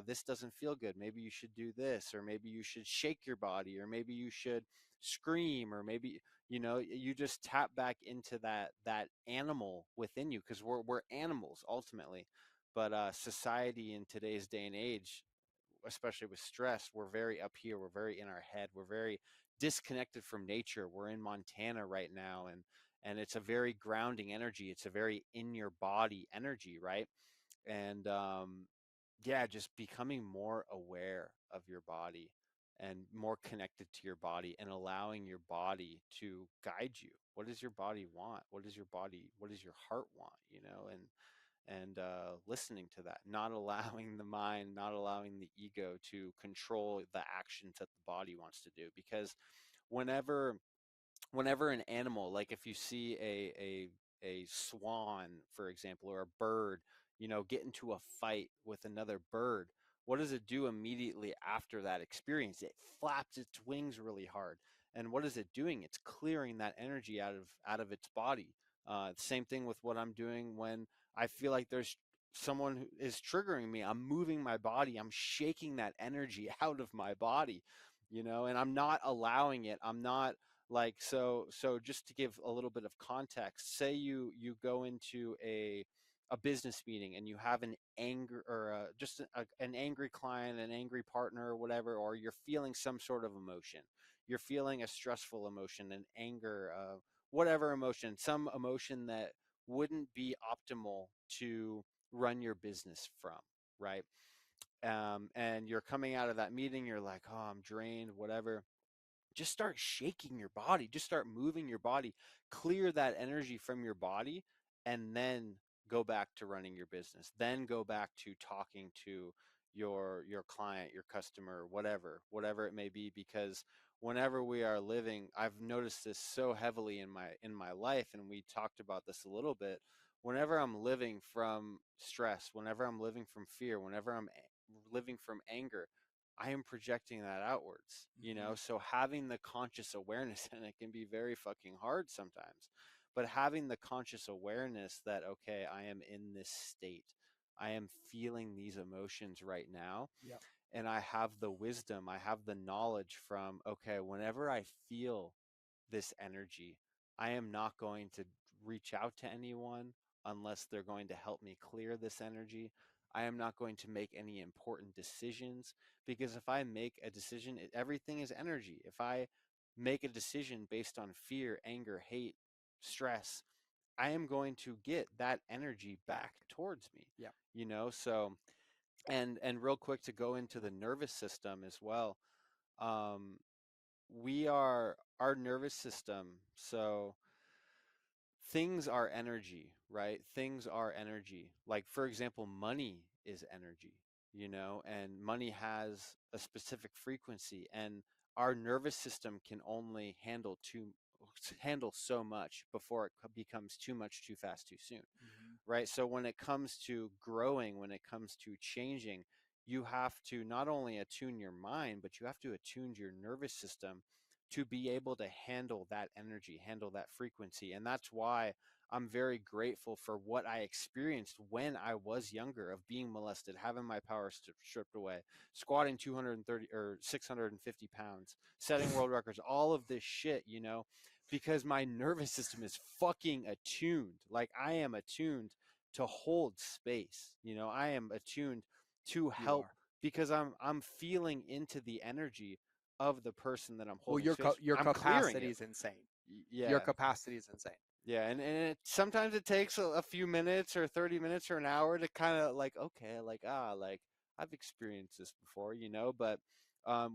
this doesn't feel good. Maybe you should do this, or maybe you should shake your body, or maybe you should scream, or maybe, you just tap back into that animal within you, because we're animals ultimately. But society in today's day and age, especially with stress, we're very up here. We're very in our head. We're very disconnected from nature. We're in Montana right now, and it's a very grounding energy. It's a very in your body energy, right? And yeah, just becoming more aware of your body and more connected to your body, and allowing your body to guide you. What does your body want? What does your heart want? And listening to that, not allowing the mind, not allowing the ego to control the actions that the body wants to do. Because whenever whenever an animal, like if you see a swan, for example, or a bird, get into a fight with another bird, what does it do immediately after that experience? It flaps its wings really hard. And what is it doing? It's clearing that energy out of its body. Same thing with what I'm doing when I feel like there's someone who is triggering me. I'm moving my body. I'm shaking that energy out of my body, and I'm not allowing it. I'm not, like, so just to give a little bit of context, say you go into a a business meeting and you have an anger or an angry client, an angry partner or whatever, or you're feeling some sort of emotion, you're feeling a stressful emotion, an anger, whatever emotion, some emotion that wouldn't be optimal to run your business from, right? And you're coming out of that meeting, you're like, oh, I'm drained, whatever. Just start shaking your body, just start moving your body, clear that energy from your body, and then go back to running your business, then go back to talking to your client, your customer, whatever it may be. Because whenever we are living, I've noticed this so heavily in my life, and we talked about this a little bit. Whenever I'm living from stress, whenever I'm living from fear, whenever I'm living from anger, I am projecting that outwards, you know? Mm-hmm. So having the conscious awareness, and it can be very fucking hard sometimes, but having the conscious awareness that, okay, I am in this state, I am feeling these emotions right now, Yep. and I have the wisdom, I have the knowledge from, okay, whenever I feel this energy, I am not going to reach out to anyone unless they're going to help me clear this energy. I am not going to make any important decisions, because if I make a decision, everything is energy. If I make a decision based on fear, anger, hate, stress, I am going to get that energy back Back. towards me, Yep. you know? So, and real quick to go into the nervous system as well. Um, we are our nervous system. So things are energy, right? Things are energy. Like, for example, money is energy, you know, and money has a specific frequency, and our nervous system can only handle so much before it becomes too much, too fast, too soon, Mm-hmm. right? So when it comes to growing, when it comes to changing, you have to not only attune your mind, but you have to attune your nervous system to be able to handle that energy, handle that frequency. And that's why I'm very grateful for what I experienced when I was younger, of being molested, having my power stripped away, squatting 230 or 650 pounds, setting world records, all of this shit, you know, because my nervous system is fucking attuned. Like, I am attuned to hold space. You know, I am attuned to You help are. because I'm feeling into the energy of the person that I'm Well, holding space. your I'm clearing capacity it. is insane. Your Yeah. capacity is insane. Yeah, and sometimes it takes a few minutes or 30 minutes or an hour to kind of like, okay, like I've experienced this before, you know. But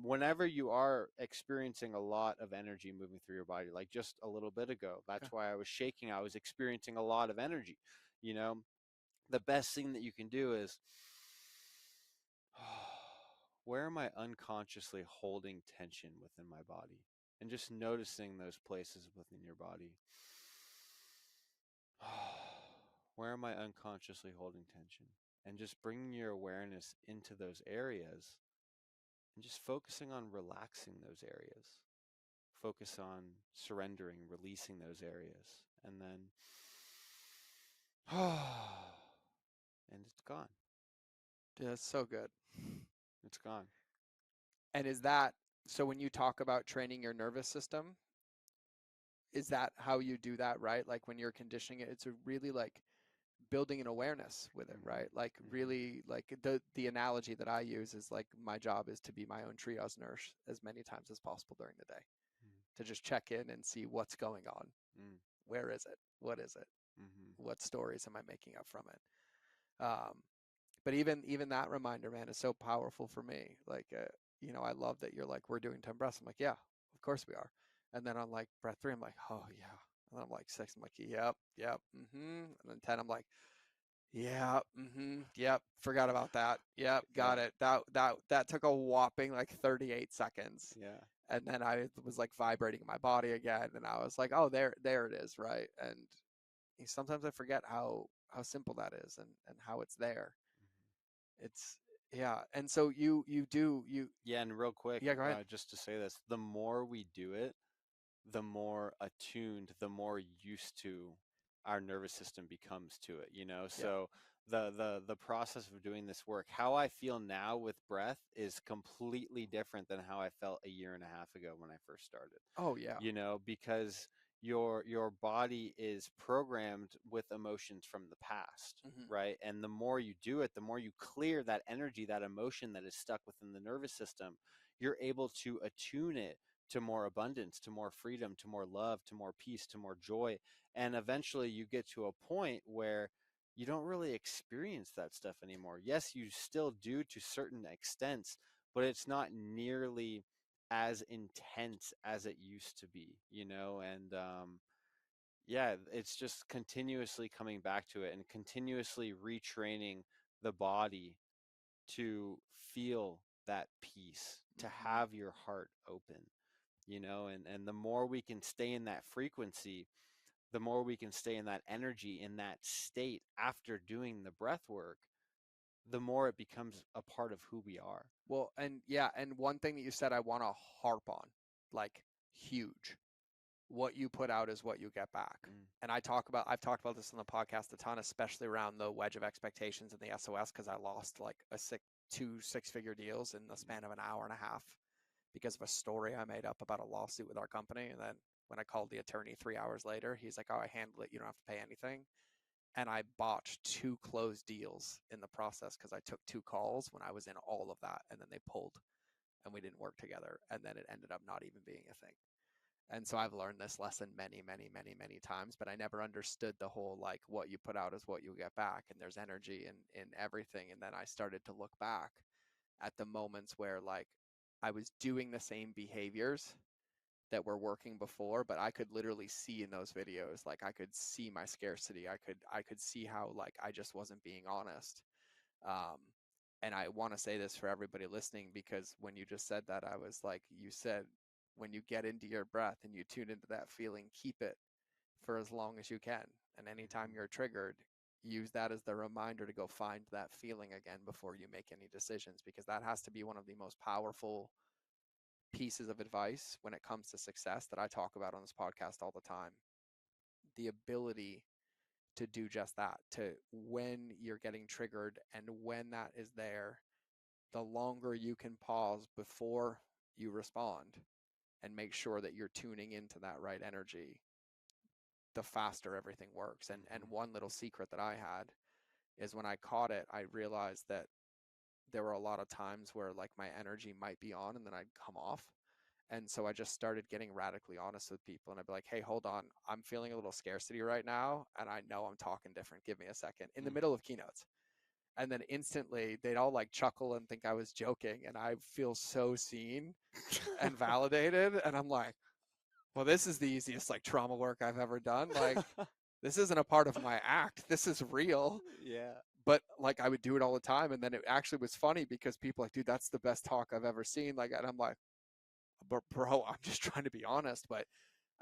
whenever you are experiencing a lot of energy moving through your body, like just a little bit ago, Yeah. that's why I was shaking. I was experiencing a lot of energy, you know. The best thing that you can do is, where am I unconsciously holding tension within my body? And just noticing those places within your body. Where am I unconsciously holding tension? And just bringing your awareness into those areas and just focusing on relaxing those areas. Focus on surrendering, releasing those areas. And then, and it's gone. Yeah, it's so good. It's gone. And is that so when you talk about training your nervous system, is that how you do that, right? Like when you're conditioning it, it's a really like building an awareness with it, Mm-hmm. right? Like Mm-hmm. really like the analogy that I use is like my job is to be my own triage nurse as many times as possible during the day, to just check in and see what's going on. Mm-hmm. Where is it? What is it? Mm-hmm. What stories am I making up from it? But even that reminder, man, is so powerful for me. Like, I love that you're like, we're doing 10 breaths. I'm like, yeah, of course we are. And then on like breath 3, I'm like, oh yeah. And then I'm like 6, I'm like, yep, yep, mm-hmm. And then 10, I'm like, yeah, mm-hmm, yep, forgot about that. Yep, Yeah. got it. That took a whopping like 38 seconds. Yeah. And then I was like vibrating my body again, and I was like, oh, there it is, right? And sometimes I forget how simple that is, and how it's there. It's yeah. And so you do you Yeah. And real quick, yeah, go ahead. just to say this, the more we do it, the more attuned, the more used to our nervous system becomes to it, you know? Yeah. So the process of doing this work, how I feel now with breath is completely different than how I felt a year and a half ago when I first started. Oh yeah. You know, because your body is programmed with emotions from the past, Hmm. right? And the more you do it, the more you clear that energy, that emotion that is stuck within the nervous system, you're able to attune it to more abundance, to more freedom, to more love, to more peace, to more joy. And eventually you get to a point where you don't really experience that stuff anymore. Yes, you still do to certain extents, but it's not nearly as intense as it used to be, you know? And yeah, it's just continuously coming back to it and continuously retraining the body to feel that peace, to Hmm. have your heart open, you know? And the more we can stay in that frequency, the more we can stay in that energy, in that state after doing the breath work, the more it becomes a part of who we are. Well, and yeah, and one thing that you said I want to harp on, like huge. What you put out is what you get back. Mm, And I've talked about this on the podcast a ton, especially around the wedge of expectations and the SOS, because I lost like two six-figure deals in the span of an hour and a half because of a story I made up about a lawsuit with our company. And then when I called the attorney 3 hours later, he's like, "Oh, I handled it. You don't have to pay anything." And I botched two closed deals in the process because I took two calls when I was in all of that, and then they pulled and we didn't work together, and then it ended up not even being a thing. And so I've learned this lesson many, many, many, many times, but I never understood the whole like what you put out is what you get back, and there's energy in everything. And then I started to look back at the moments where like I was doing the same behaviors that were working before, but I could literally see in those videos, like I could see my scarcity. I could see how like I just wasn't being honest. Um, and I want to say this for everybody listening, because when you just said that, I was like, you said, when you get into your breath and you tune into that feeling, keep it for as long as you can. And anytime mhm, you're triggered, use that as the reminder to go find that feeling again before you make any decisions, because that has to be one of the most powerful pieces of advice when it comes to success that I talk about on this podcast all the time. The ability to do just that, to when you're getting triggered and when that is there, the longer you can pause before you respond and make sure that you're tuning into that right energy, the faster everything works. And mhm, one little secret that I had is when I caught it, I realized that there were a lot of times where like my energy might be on and then I'd come off. And so I just started getting radically honest with people, and I'd be like, "Hey, hold on. I'm feeling a little scarcity right now, and I know I'm talking different. Give me a second." In the mm. middle of keynotes. And then instantly they'd all like chuckle and think I was joking, and I feel so seen and validated. And I'm like, well, this is the easiest like trauma work I've ever done. Like, this isn't a part of my act. This is real. Yeah. But like I would do it all the time. And then it actually was funny because people like, dude, that's the best talk I've ever seen. Like, and I'm like, but bro, I'm just trying to be honest. But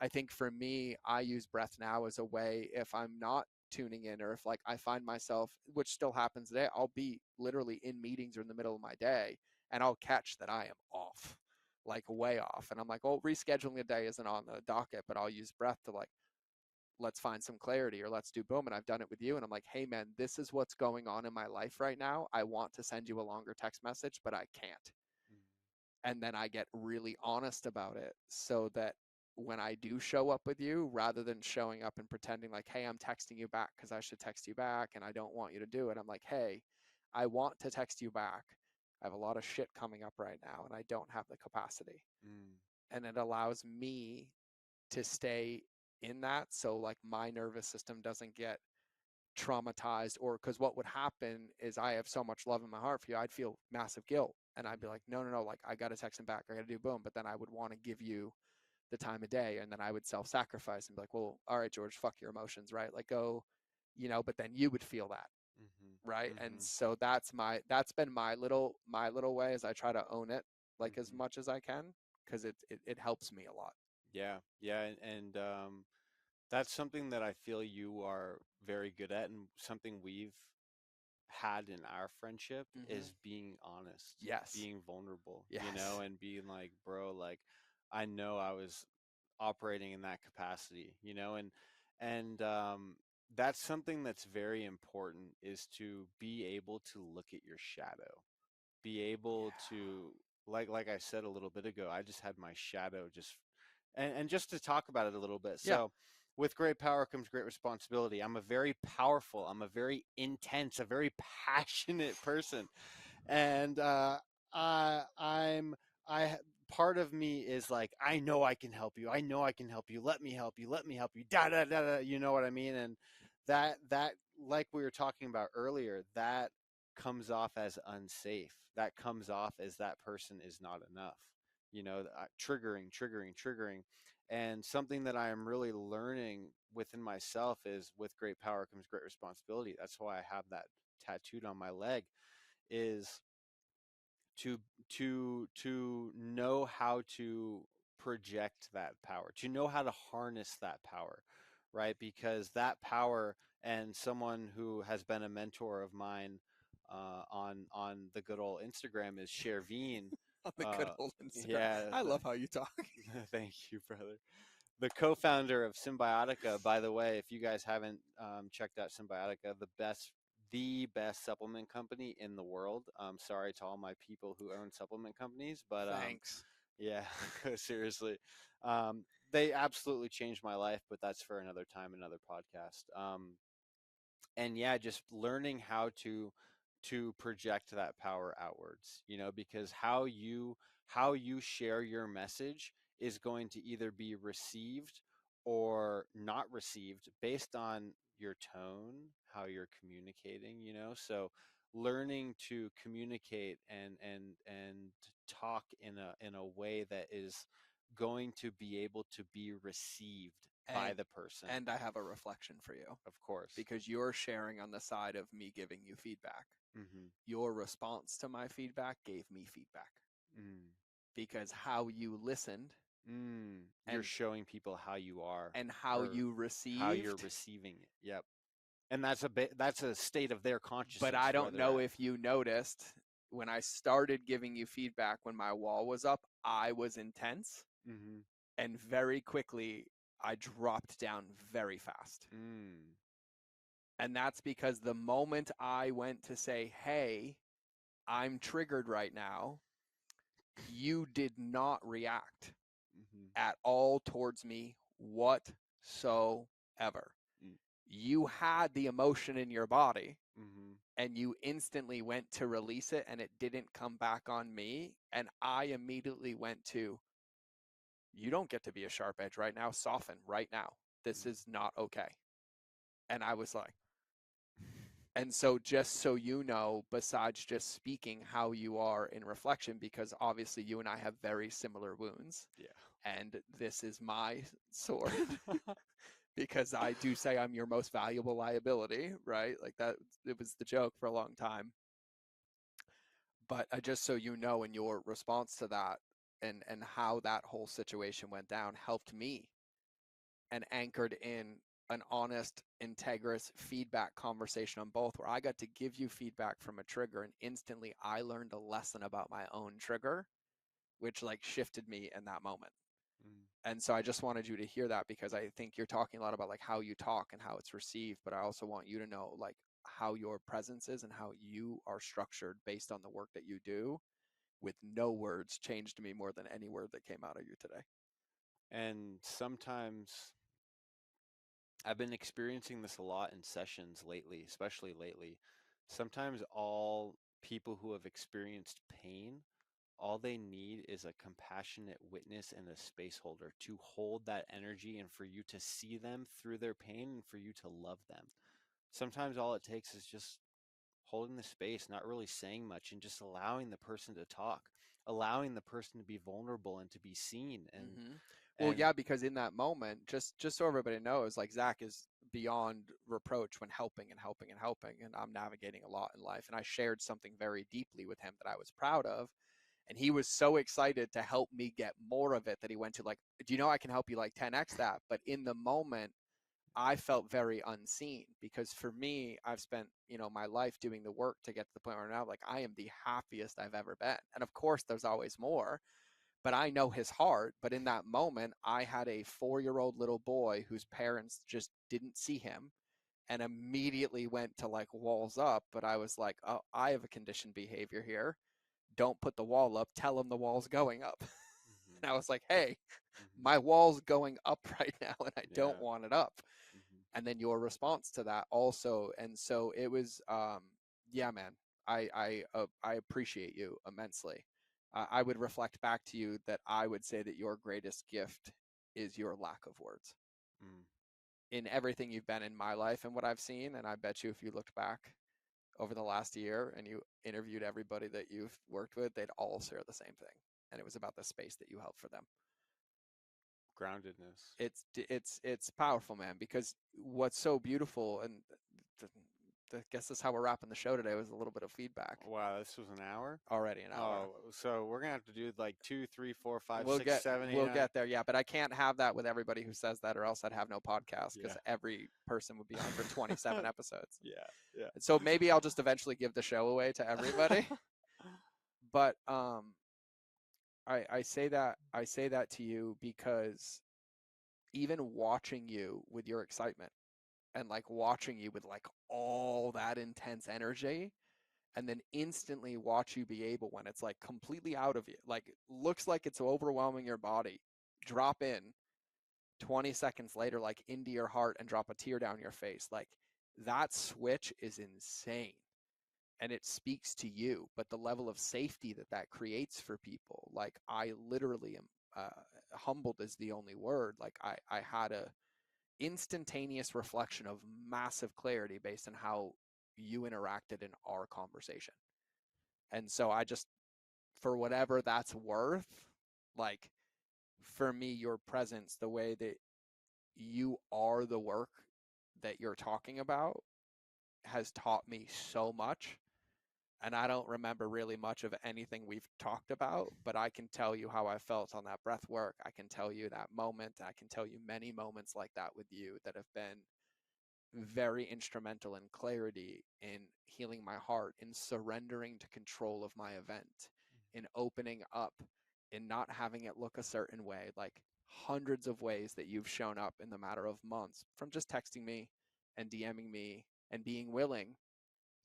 I think for me, I use breath now as a way, if I'm not tuning in, or if like I find myself, which still happens today, I'll be literally in meetings or in the middle of my day and I'll catch that I am off, like way off. And I'm like, oh, rescheduling a day isn't on the docket, but I'll use breath to like, let's find some clarity, or let's do boom. And I've done it with you. And I'm like, hey man, this is what's going on in my life right now. I want to send you a longer text message, but I can't. Mm, And then I get really honest about it so that when I do show up with you, rather than showing up and pretending like, hey, I'm texting you back because I should text you back and I don't want you to do it, I'm like, hey, I want to text you back. I have a lot of shit coming up right now and I don't have the capacity. mm, And it allows me to stay in that. So, like, my nervous system doesn't get traumatized, or because what would happen is I have so much love in my heart for you, I'd feel massive guilt. And I'd be mhm, like, no, no, no, like I got to text him back. I got to do boom. But then I would want to give you the time of day. And then I would self sacrifice and be like, well, all right, George, fuck your emotions, right? Like go, but then you would feel that. mhm, Right. And mhm, so that's been my little way, as I try to own it like as mhm. much as I can, because it helps me a lot. Yeah, yeah, and that's something that I feel you are very good at, and something we've had in our friendship Hmm. is being honest, Yes. being vulnerable, you know, Yes. and being like, bro, like I know I was operating in that capacity, you know, and that's something that's very important, is to be able to look at your shadow, be able Yeah. to, like I said a little bit ago, I just had my shadow just And just to talk about it a little bit. Yeah. So with great power comes great responsibility. I'm a very powerful, I'm a very intense, a very passionate person. And I'm I part of me is like, I know I can help you. I know I can help you. Let me help you. Let me help you. Da da da da. You know what I mean? And that like we were talking about earlier, that comes off as unsafe. That comes off as that person is not enough. Triggering. And something that I am really learning within myself is with great power comes great responsibility. That's why I have that tattooed on my leg, is to to know how to project that power, to know how to harness that power, right? Because that power, and someone who has been a mentor of mine on the good old Instagram is Sherveen. On the good Uh, old Instagram. yeah, I love how you talk. thank you, brother. The co-founder of Symbiotica, by the way, if you guys haven't checked out Symbiotica, the best supplement company in the world. Sorry to all my people who own supplement companies, but Thanks. yeah, seriously, they absolutely changed my life. But that's for another time, another podcast. And yeah, just learning how to project that power outwards, because how you share your message is going to either be received or not received based on your tone, how you're communicating, so learning to communicate and talk in a way that is going to be able to be received by And the person. and I have a reflection for you, Of course. because you're sharing on the side of me giving you feedback. Mm-hmm. Your response to my feedback gave me feedback, Mm. because how you listened You're and showing people how you are, how or you how you're received. receiving it. Yep. And that's a state of their But I consciousness where don't they're know at. if you noticed, when I started giving you feedback when my wall was up, I was intense, Mm-hmm. and very quickly I dropped down very fast. Mm. And that's because the moment I went to say, hey, I'm triggered right now, you did not react Mm-hmm. at all towards me whatsoever. Mm. You had the emotion in your body, Mm-hmm. and you instantly went to release it, and it didn't come back on me. And I immediately went to, you don't get to be a sharp edge right now. Soften right now. This is not okay. And I was like, and so, just so you know, besides just speaking how you are in reflection, because obviously you and I have very similar wounds, and this is my sword, Yeah. because I do say I'm your most valuable liability, right? Like that, it was the joke for a long time. But just so you know, in your response to that, and how that whole situation went down, helped me, and anchored in an honest, integrous feedback conversation on both, where I got to give you feedback from a trigger, and instantly I learned a lesson about my own trigger, which like shifted me in that moment. Mm. And so I just wanted you to hear that, because I think you're talking a lot about like how you talk and how it's received, but I also want you to know like how your presence is and how you are structured based on the work that you do, with no words, changed me more than any word that came out of you today. And sometimes I've been experiencing this a lot in sessions lately, especially lately. Sometimes all people who have experienced pain, all they need is a compassionate witness and a space holder to hold that energy, and for you to see them through their pain, and for you to love them. Sometimes all it takes is just holding the space, not really saying much, and just allowing the person to talk, allowing the person to be vulnerable and to be seen. and Mm-hmm. Well, and yeah, because in that moment, just so everybody knows, like Zach is beyond reproach when helping and helping and helping, and I'm navigating a lot in life. And I shared something very deeply with him that I was proud of, and he was so excited to help me get more of it that he went to like, do you know I can help you like 10x that? But in the moment, I felt very unseen, because for me, I've spent, my life doing the work to get to the point where now, like, I am the happiest I've ever been. And of course, there's always more, but I know his heart. But in that moment, I had a 4-year-old little boy whose parents just didn't see him, and immediately went to like walls up. But I was like, oh, I have a conditioned behavior here. Don't put the wall up. Tell him the wall's going up. And I was like, hey, Mhm. my wall's going up right now and I don't Yeah. want it up. Mhm. And then your response to that also. And so it was, yeah, man, I appreciate you immensely. I would reflect back to you that I would say that your greatest gift is your lack of words Mm. in everything you've been in my life and what I've seen. And I bet you if you looked back over the last year and you interviewed everybody that you've worked with, they'd all share the same thing. And it was about the space that you held for them. Groundedness. It's powerful, man, because what's so beautiful, and I guess that's how we're wrapping the show today, was a little bit of feedback. Wow, this was an hour? Already an hour. Oh, so we're gonna have to do like 2, 3, 4, 5, We'll 6, get 7, 8, we'll 9. get there, yeah, but I can't have that with everybody who says that, or else I'd have no podcast because Yeah. every person would be on for 27 episodes. Yeah, yeah. So maybe I'll just eventually give the show away to everybody. But I say that to you because even watching you with your excitement and like watching you with like all that intense energy and then instantly watch you be able when it's like completely out of you, like looks like it's overwhelming your body, drop in 20 seconds later, like into your heart and drop a tear down your face. Like that switch is insane and it speaks to you, but the level of safety that that creates for people, like I literally am humbled is the only word. Like I had a instantaneous reflection of massive clarity based on how you interacted in our conversation. And so I just, for whatever that's worth, like for me, your presence, the way that you are the work that you're talking about has taught me so much. And I don't remember really much of anything we've talked about, but I can tell you how I felt on that breath work. I can tell you that moment. I can tell you many moments like that with you that have been very instrumental in clarity, in healing my heart, in surrendering to control of my event, in opening up, in not having it look a certain way, like hundreds of ways that you've shown up in the matter of months from just texting me and DMing me and being willing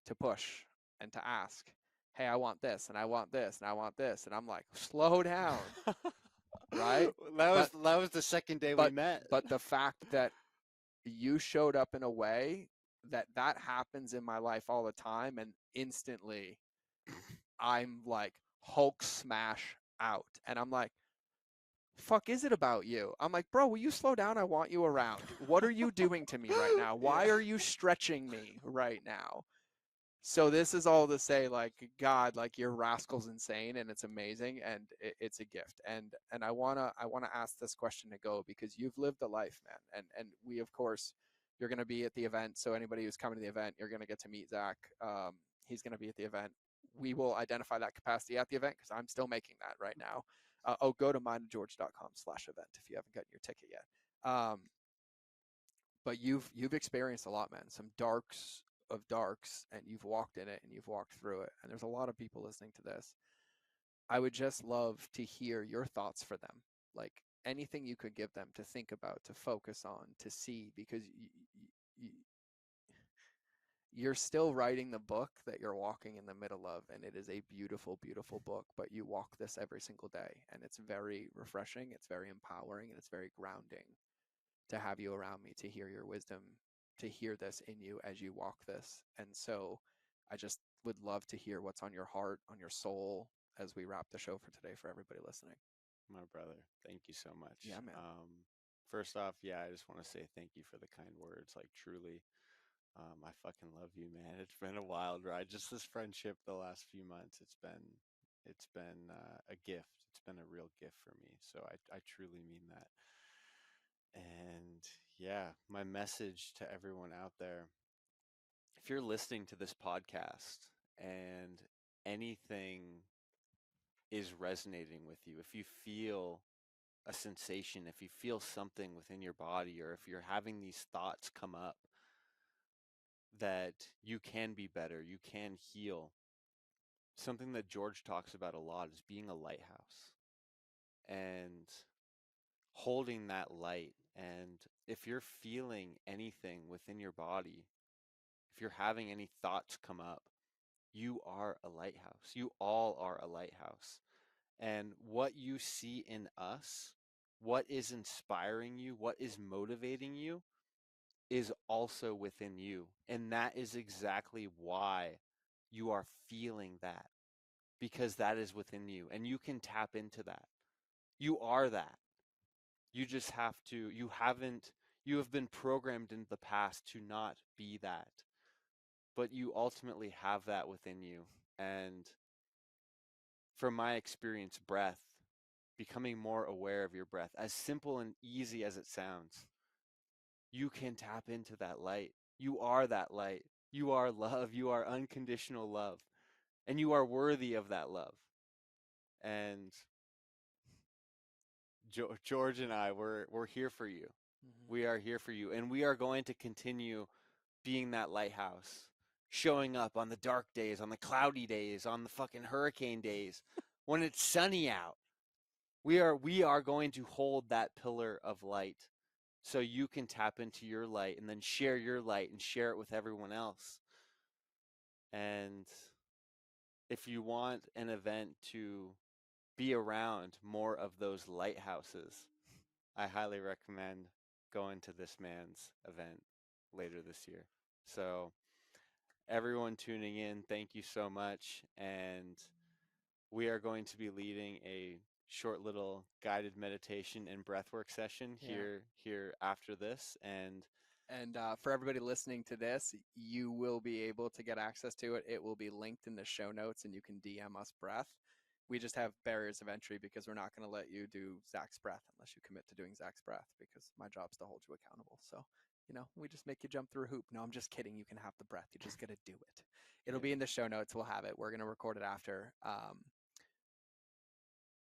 to push and to ask, hey, I want this and I want this and I want this. And I'm like, slow down, right? But That was the second day we but met. but the fact that you showed up in a way that happens in my life all the time and instantly I'm like Hulk smash out and I'm like, fuck is it about you? I'm like, bro, will you slow down? I want you around. What are you doing to me right now? Yeah. Why are you stretching me right now? So this is all to say, like, God, like your rascal's insane and it's amazing and it's a gift. And I wanna ask this question to go because you've lived a life, man. And we of course you're gonna be at the event. So anybody who's coming to the event, you're gonna get to meet Zach. He's gonna be at the event. We will identify that capacity at the event because I'm still making that right now. Go to mindofgeorge.com/event if you haven't gotten your ticket yet. But you've experienced a lot, man. Some darks of darks, and you've walked in it and you've walked through it. And there's a lot of people listening to this. I would just love to hear your thoughts for them, like anything you could give them to think about, to focus on, to see, because you're still writing the book that you're walking in the middle of, and it is a beautiful, beautiful book. But you walk this every single day, and it's very refreshing, it's very empowering, and it's very grounding to have you around me, to hear your wisdom, to hear this in you as you walk this. And so I just would love to hear what's on your heart, on your soul, as we wrap the show for today for everybody listening. My brother, thank you so much. Yeah, man. First off, yeah, I just want to say thank you for the kind words. Like, truly, I fucking love you, man. It's been a wild ride. Just this friendship the last few months. It's been a gift. It's been a real gift for me. So I truly mean that. And yeah, my message to everyone out there, if you're listening to this podcast and anything is resonating with you, if you feel a sensation, if you feel something within your body, or if you're having these thoughts come up that you can be better, you can heal, something that George talks about a lot is being a lighthouse and holding that light. And if you're feeling anything within your body, if you're having any thoughts come up, you are a lighthouse. You all are a lighthouse. And what you see in us, what is inspiring you, what is motivating you, is also within you. And that is exactly why you are feeling that, because that is within you. And you can tap into that. You are that. You just have to, you have been programmed in the past to not be that. But you ultimately have that within you. And from my experience, breath, becoming more aware of your breath, as simple and easy as it sounds, you can tap into that light. You are that light. You are love. You are unconditional love. And you are worthy of that love. And George and I, we're here for you. Mm-hmm. We are here for you. And we are going to continue being that lighthouse, showing up on the dark days, on the cloudy days, on the fucking hurricane days, when it's sunny out. We are going to hold that pillar of light so you can tap into your light and then share your light and share it with everyone else. And if you want an event to be around more of those lighthouses, I highly recommend going to this man's event later this year. So everyone tuning in, thank you so much. And we are going to be leading a short little guided meditation and breathwork session Yeah. here after this. And for everybody listening to this, you will be able to get access to it. It will be linked in the show notes, and you can DM us breath. We just have barriers of entry because we're not going to let you do Zach's breath unless you commit to doing Zach's breath, because my job's to hold you accountable. So, we just make you jump through a hoop. No, I'm just kidding. You can have the breath. You just got to do it. It'll be Yeah. in the show notes. We'll have it. We're going to record it after.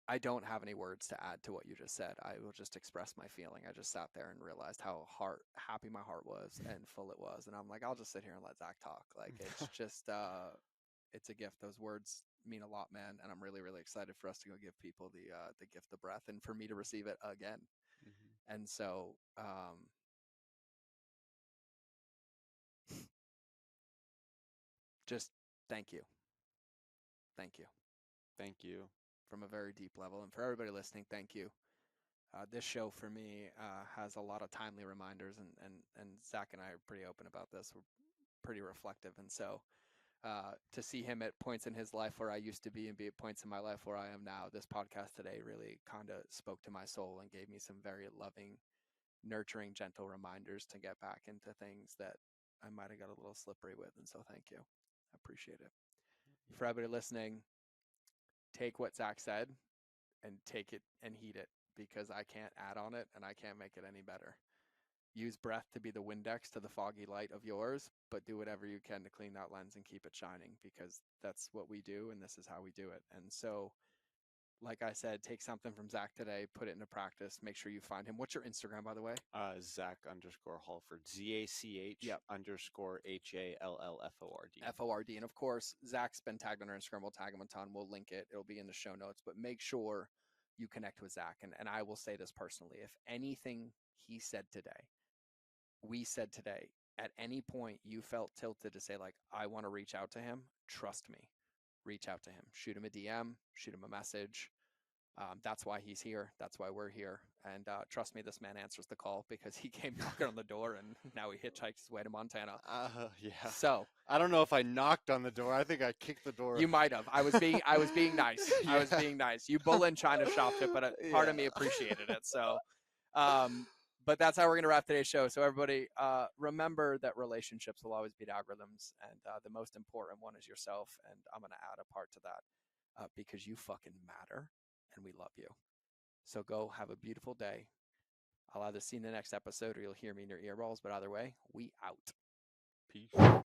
I don't have any words to add to what you just said. I will just express my feeling. I just sat there and realized how happy my heart was and full it was. And I'm like, I'll just sit here and let Zach talk. Like, it's just, it's a gift. Those words mean a lot, man. And I'm really, really excited for us to go give people the gift of breath and for me to receive it again. Mhm. And so, just thank you. Thank you Thank you. from a very deep level. And for everybody listening, thank you. This show for me has a lot of timely reminders, and Zach and I are pretty open about this. We're pretty reflective, and so to see him at points in his life where I used to be and be at points in my life where I am now, this podcast today really kind of spoke to my soul and gave me some very loving, nurturing, gentle reminders to get back into things that I might have got a little slippery with. And so thank you. I appreciate it. For everybody listening, take what Zach said and take it and heed it, because I can't add on it and I can't make it any better. Use breath to be the Windex to the foggy light of yours, but do whatever you can to clean that lens and keep it shining, because that's what we do and this is how we do it. And so, like I said, take something from Zach today, put it into practice. Make sure you find him. What's your Instagram, by the way? Zach underscore Hallford, ZACH Yep. underscore HALLFORD. FORD. And of course, Zach's been tagged on our Instagram. We'll tag him a ton. We'll link it. It'll be in the show notes. But make sure you connect with Zach. And I will say this personally: if anything he said today, we said today, at any point you felt tilted to say, like, I want to reach out to him, trust me, reach out to him. Shoot him a DM, shoot him a message. That's why he's here. That's why we're here. And trust me, this man answers the call because he came knocking on the door and now he hitchhikes his way to Montana. Yeah. So I don't know if I knocked on the door. I think I kicked the door. you might have. I was being nice. I was Yeah. being nice. You bull in China shopped it, but part of me appreciated it. So, but that's how we're going to wrap today's show. So everybody, remember that relationships will always beat algorithms, and the most important one is yourself. And I'm going to add a part to that because you fucking matter, and we love you. So go have a beautiful day. I'll either see you in the next episode or you'll hear me in your earballs. But either way, we out. Peace.